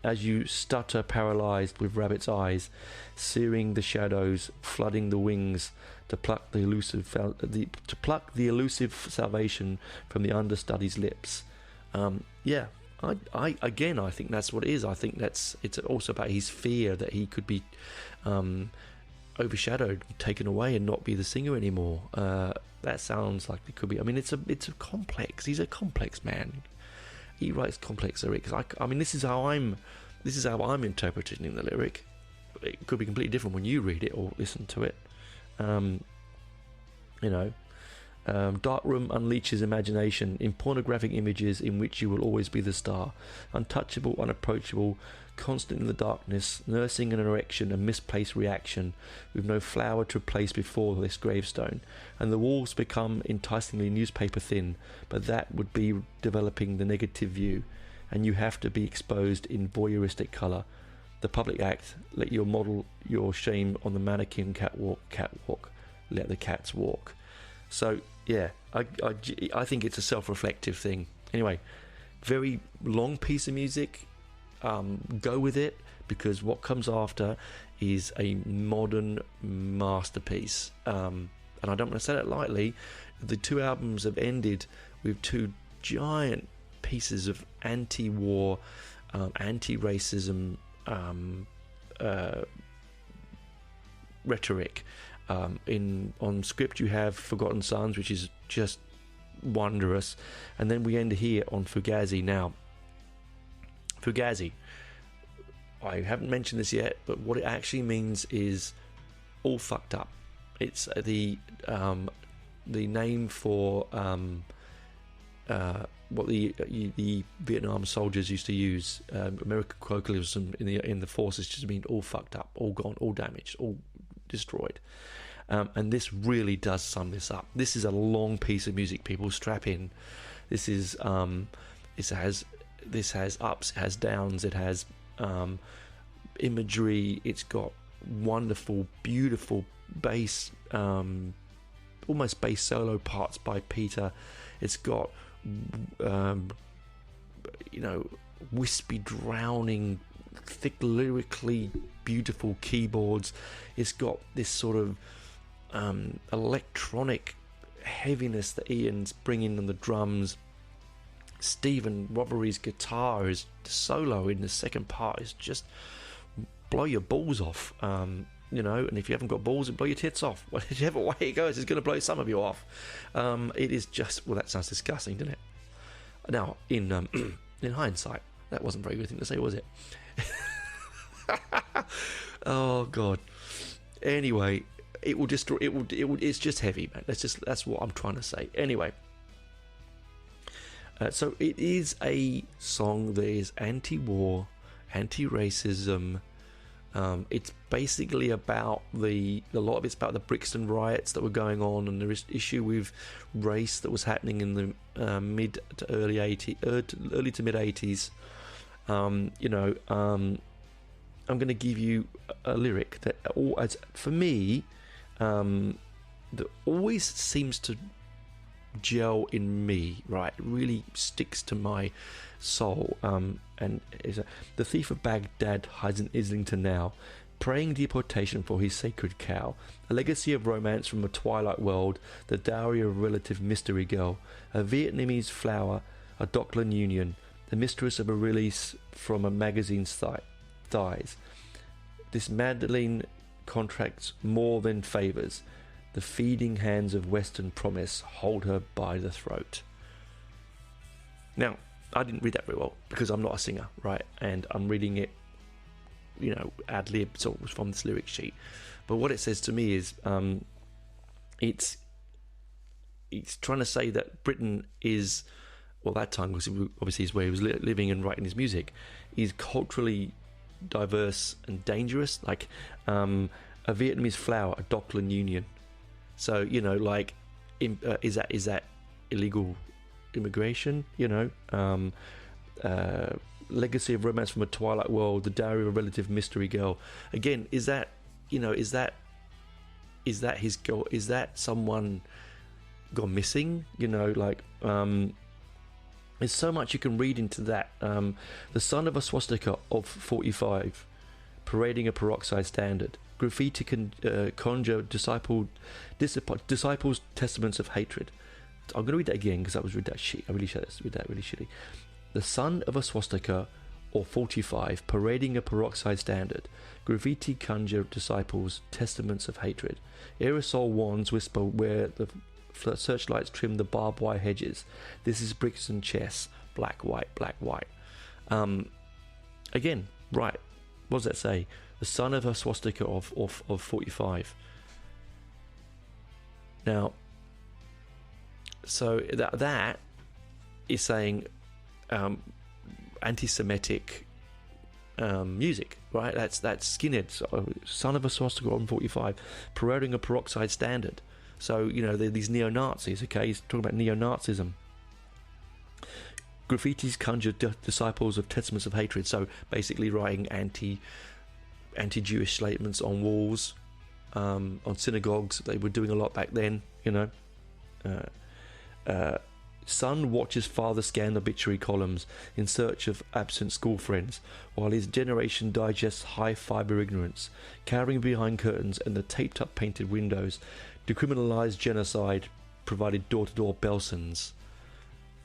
as you stutter, paralyzed with rabbit's eyes, searing the shadows, flooding the wings to pluck the elusive salvation from the understudy's lips. I think that's what it is. I think it's also about his fear that he could be overshadowed, taken away, and not be the singer anymore. That sounds like it could be. I mean, it's a complex. He's a complex man. He writes complex lyrics. I mean, this is how I'm interpreting the lyric. It could be completely different when you read it or listen to it. Dark room unleashes imagination in pornographic images in which you will always be the star, untouchable, unapproachable, constant in the darkness, nursing an erection, a misplaced reaction, with no flower to place before this gravestone, and the walls become enticingly newspaper thin, but that would be developing the negative view, and you have to be exposed in voyeuristic colour. The public act, let your model your shame on the mannequin catwalk, let the cats walk. So yeah, I think it's a self-reflective thing. Anyway, very long piece of music. Go with it, because what comes after is a modern masterpiece. And I don't want to say that lightly. The two albums have ended with two giant pieces of anti-war, anti-racism rhetoric. On script you have Forgotten Sons, which is just wondrous, and then we end here on Fugazi. Now, Fugazi, I haven't mentioned this yet, but what it actually means is all fucked up. It's the name for what the Vietnam soldiers used to use. American colloquialism in the forces just mean all fucked up, all gone, all damaged, all destroyed. And this really does sum this up. This is a long piece of music, people. Strap in. This is this has ups, it has downs, it has imagery, it's got wonderful, beautiful bass, almost bass solo parts by Peter. It's got wispy, drowning, thick, lyrically beautiful keyboards. It's got this sort of electronic heaviness that Ian's bringing on the drums. Stephen Robbery's guitar, is solo in the second part, is just blow your balls off. And if you haven't got balls, it blow your tits off. Whichever way it goes, it's going to blow some of you off. It is just, well, that sounds disgusting, doesn't it? Now, in hindsight, that wasn't a very good thing to say, was it? Oh God. Anyway, it will destroy. It's just heavy, man. That's what I'm trying to say. Anyway. So it is a song that is anti-war, anti-racism. It's basically about a lot of it's about the Brixton riots that were going on, and there is issue with race that was happening in the early to mid 80s. I'm going to give you a lyric that for me, that always seems to gel in me, right? It really sticks to my soul. And the thief of Baghdad hides in Islington now, praying deportation for his sacred cow, a legacy of romance from a twilight world, the dowry of a relative mystery girl, a Vietnamese flower, a Dockland union, the mistress of a release from a magazine's thighs. This Madeleine contracts more than favours. The feeding hands of Western promise hold her by the throat. Now, I didn't read that very well because I'm not a singer, right? And I'm reading it, ad lib, sort of from this lyric sheet. But what it says to me is, it's trying to say that Britain is, well, that time was obviously is where he was living and writing his music, is culturally diverse and dangerous, like a Vietnamese flower, a Dockland Union. So is that illegal immigration? Legacy of romance from a twilight world, the diary of a relative mystery girl. Again, is that his girl? Is that someone gone missing? There's so much you can read into that. The son of a swastika of 45, parading a peroxide standard. Graffiti can conjure disciples' testaments of hatred. I'm going to read that again because that was read that shit. I really should read that really shitty. The son of a swastika or 45, parading a peroxide standard. Graffiti conjure disciples' testaments of hatred. Aerosol wands whisper where the searchlights trim the barbed wire hedges. This is bricks and chess. Black, white, black, white. Again, right. What does that say? The son of a swastika of 45. Now, so that is saying anti-Semitic music, right? That's skinheads. Son of a swastika on 45, parading a peroxide standard. So, they're these neo-Nazis, okay? He's talking about neo-Nazism. Graffitis conjure disciples of testaments of hatred. So, basically writing anti-Jewish statements on walls, on synagogues. They were doing a lot back then, Son watches father scan obituary columns in search of absent school friends, while his generation digests high-fibre ignorance, cowering behind curtains and the taped-up painted windows. Decriminalised genocide, provided door-to-door Belsons.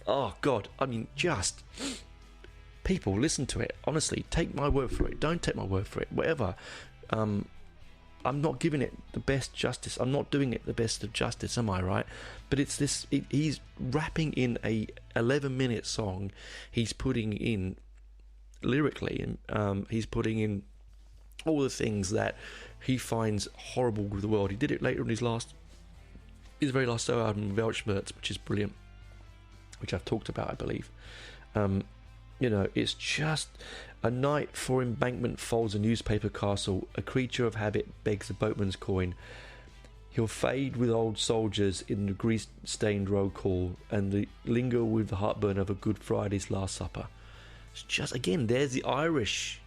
Oh, God, I mean, just... People, listen to it. Honestly, take my word for it. Don't take my word for it. Whatever. I'm not giving it the best justice. I'm not doing it the best of justice, am I, right? But it's this... he's rapping in a 11-minute song. He's putting in... Lyrically, he's putting in all the things that he finds horrible with the world. He did it later in his very last solo album, Weltschmerz, which is brilliant, which I've talked about, I believe. It's just a night for embankment folds a newspaper castle, a creature of habit begs a boatman's coin. He'll fade with old soldiers in the grease-stained roll call and linger with the heartburn of a Good Friday's Last Supper. It's just, again, there's the Irish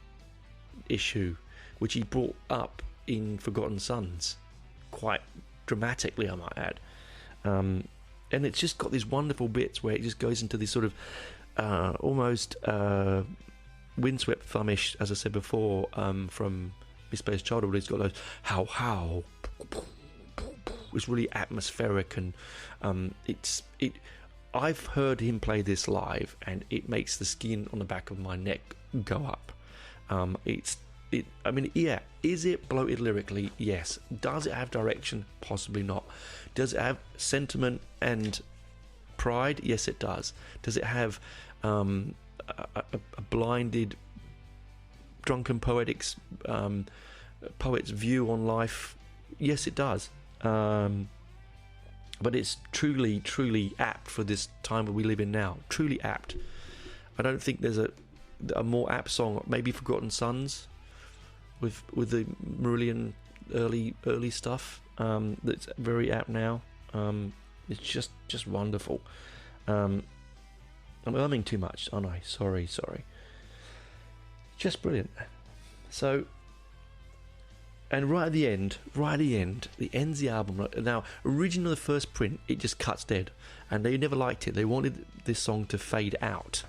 issue, which he brought up in Forgotten Sons, quite dramatically, I might add. And it's just got these wonderful bits where it just goes into this sort of almost windswept thummish, as I said before, from Misplaced Childhood. It's got those how. It's really atmospheric, and I've heard him play this live, and it makes the skin on the back of my neck go up. Is it bloated lyrically? Yes. Does it have direction? Possibly not. Does it have sentiment and pride? Yes, it does. Does it have a blinded, drunken poet's view on life? Yes, it does. But it's truly, truly apt for this time that we live in now. Truly apt. I don't think there's a more apt song. Maybe Forgotten Sons, with the Marillion early stuff. That's very apt now. It's just wonderful. I'm humming too much, aren't I? Sorry. Just brilliant. So, and right at the end, it ends the album. Now, originally the first print, it just cuts dead, and they never liked it. They wanted this song to fade out.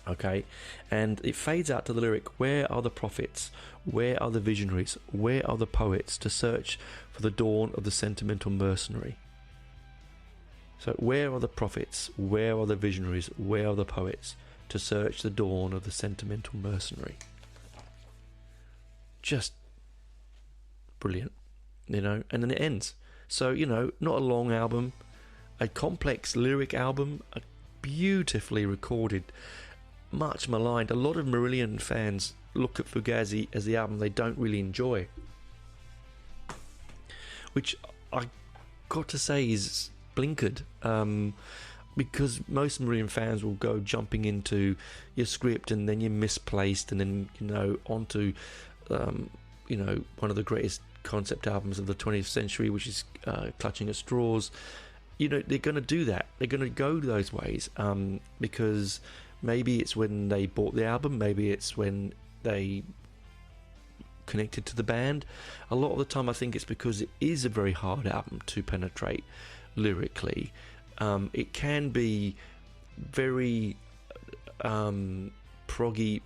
Okay, and it fades out to the lyric, where are the prophets? Where are the visionaries? Where are the poets to search for the dawn of the sentimental mercenary? So, where are the prophets? Where are the visionaries? Where are the poets to search the dawn of the sentimental mercenary? Just brilliant, and then it ends. So, not a long album, a complex lyric album, beautifully recorded, much maligned. A lot of Marillion fans look at Fugazi as the album they don't really enjoy, which I got to say is blinkered, because most Marillion fans will go jumping into your script and then you're misplaced, and then onto one of the greatest concept albums of the 20th century, which is Clutching at Straws. They're going to do that. They're going to go those ways, because maybe it's when they bought the album, maybe it's when they connected to the band. A lot of the time I think it's because it is a very hard album to penetrate lyrically. It can be very proggy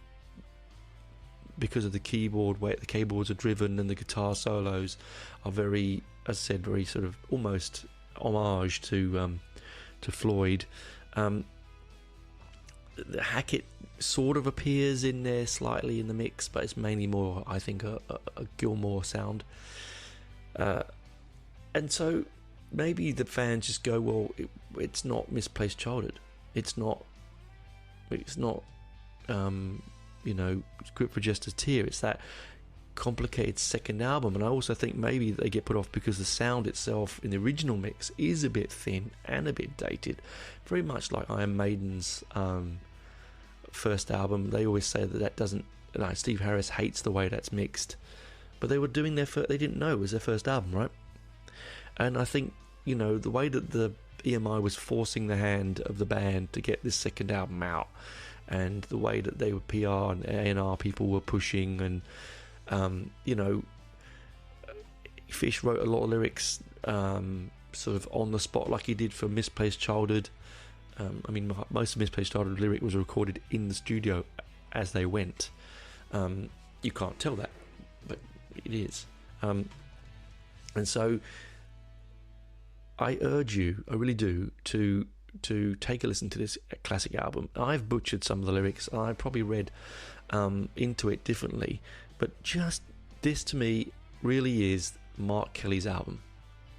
because of the keyboard, where the keyboards are driven and the guitar solos are very, as I said, very sort of almost homage to Floyd. The Hackett sort of appears in there slightly in the mix, but it's mainly more, I think, a Gilmour sound. And so maybe the fans just go, well, it's not Misplaced Childhood. It's not Script for Jester's Tear. It's that complicated second album. And I also think maybe they get put off because the sound itself in the original mix is a bit thin and a bit dated, very much like Iron Maiden's first album. They always say that doesn't, Steve Harris hates the way that's mixed, but they were doing they didn't know it was their first album, right? And I think the way that the EMI was forcing the hand of the band to get this second album out, and the way that they were PR and A&R people were pushing, and Fish wrote a lot of lyrics sort of on the spot, like he did for Misplaced Childhood. Most of Misplaced Childhood lyric was recorded in the studio as they went. You can't tell that, but it is. And so I urge you, I really do, to take a listen to this classic album. I've butchered some of the lyrics. I probably read into it differently, but just this to me really is Mark Kelly's album.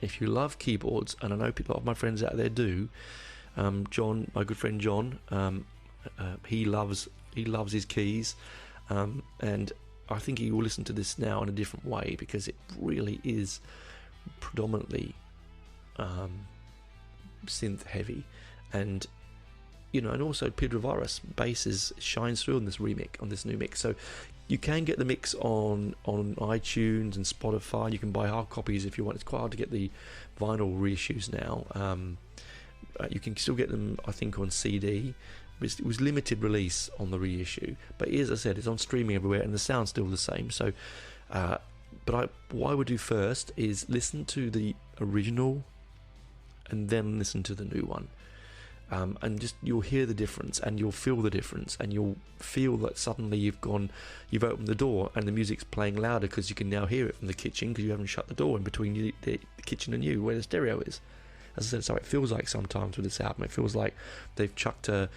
If you love keyboards, and I know a lot of my friends out there do, John, my good friend John, he loves his keys, and I think he will listen to this now in a different way, because it really is predominantly synth heavy, and and also Pedro Varas basses shines through on this new mix. So you can get the mix on iTunes and Spotify. You can buy hard copies if you want. It's quite hard to get the vinyl reissues now. You can still get them, I think, on CD. It was limited release on the reissue, but as I said, it's on streaming everywhere, and the sound's still the same. So, what I would do first is listen to the original, and then listen to the new one, and just you'll hear the difference, and you'll feel the difference, and you'll feel that suddenly you've opened the door, and the music's playing louder because you can now hear it from the kitchen, because you haven't shut the door in between the kitchen and you, where the stereo is. As I said, so it feels like sometimes with this album, it feels like they've chucked a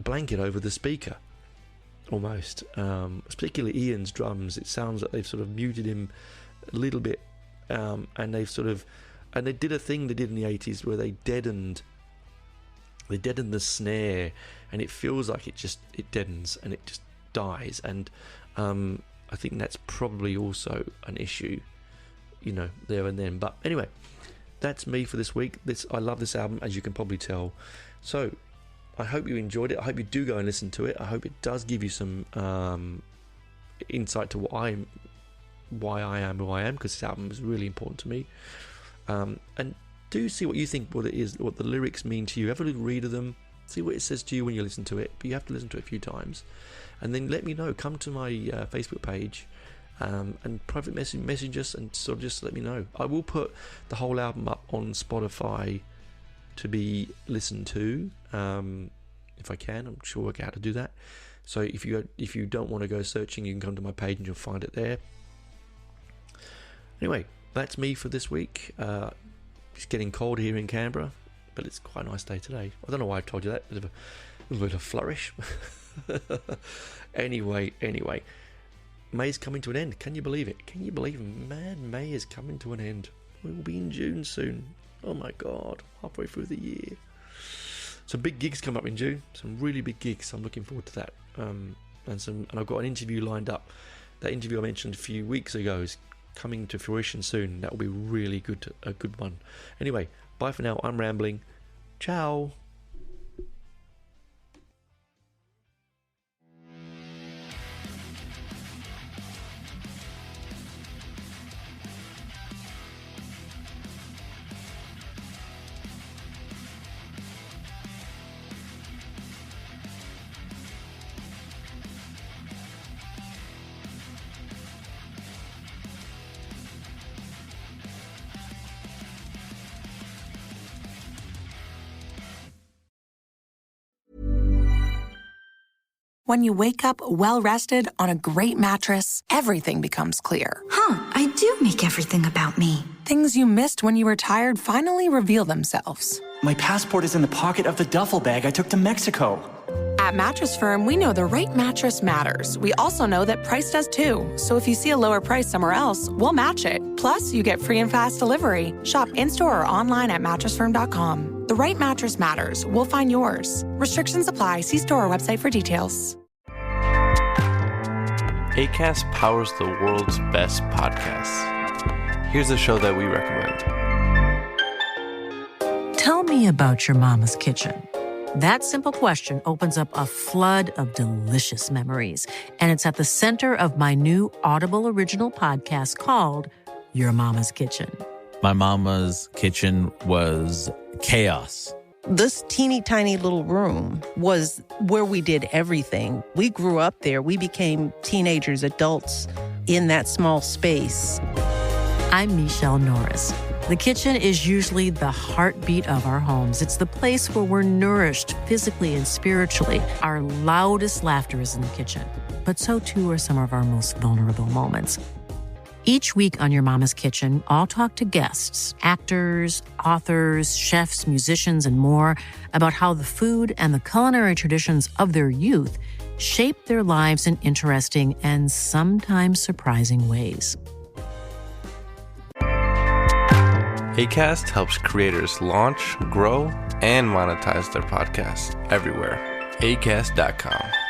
blanket over the speaker, almost. Particularly Ian's drums, it sounds like they've sort of muted him a little bit, and they did a thing they did in the 80s where they deadened the snare, and it feels like it deadens and it just dies. And I think that's probably also an issue, there and then. But anyway, that's me for this week. I love this album, as you can probably tell. So I hope you enjoyed it. I hope you do go and listen to it. I hope it does give you some insight to why I am who I am, because this album is really important to me. And do see what you think, what the lyrics mean to you. Have a little read of them, see what it says to you when you listen to it. But you have to listen to it a few times, and then let me know. Come to my Facebook page, and private message us, and sort of just let me know. I will put the whole album up on Spotify to be listened to, if I can. I'm sure I'll work out how to do that. So if you don't want to go searching, you can come to my page and you'll find it there. Anyway, that's me for this week. It's getting cold here in Canberra, but it's quite a nice day today. I don't know why I've told you that. A little bit of flourish. Anyway, May's coming to an end. Can you believe it? Can you believe, man, May is coming to an end? We'll be in June soon. Oh my God, halfway through the year. some big gigs come up in June. Some really big gigs. I'm looking forward to that. And I've got an interview lined up. That interview I mentioned a few weeks ago is coming to fruition soon. That will be really good, a good one. Anyway, bye for now. I'm rambling. Ciao. When you wake up well-rested on a great mattress, everything becomes clear. I do make everything about me. Things you missed when you were tired finally reveal themselves. My passport is in the pocket of the duffel bag I took to Mexico. At Mattress Firm, we know the right mattress matters. We also know that price does too. So if you see a lower price somewhere else, we'll match it. Plus, you get free and fast delivery. Shop in-store or online at mattressfirm.com. The right mattress matters. We'll find yours. Restrictions apply. See store or website for details. Acast powers the world's best podcasts. Here's a show that we recommend. Tell me about your mama's kitchen. That simple question opens up a flood of delicious memories, and it's at the center of my new Audible original podcast called Your Mama's Kitchen. My mama's kitchen was chaos. This teeny tiny little room was where we did everything. We grew up there. We became teenagers, adults in that small space. I'm Michelle Norris. The kitchen is usually the heartbeat of our homes. It's the place where we're nourished physically and spiritually. Our loudest laughter is in the kitchen, but so too are some of our most vulnerable moments. Each week on Your Mama's Kitchen, I'll talk to guests, actors, authors, chefs, musicians, and more about how the food and the culinary traditions of their youth shape their lives in interesting and sometimes surprising ways. Acast helps creators launch, grow, and monetize their podcasts everywhere. Acast.com.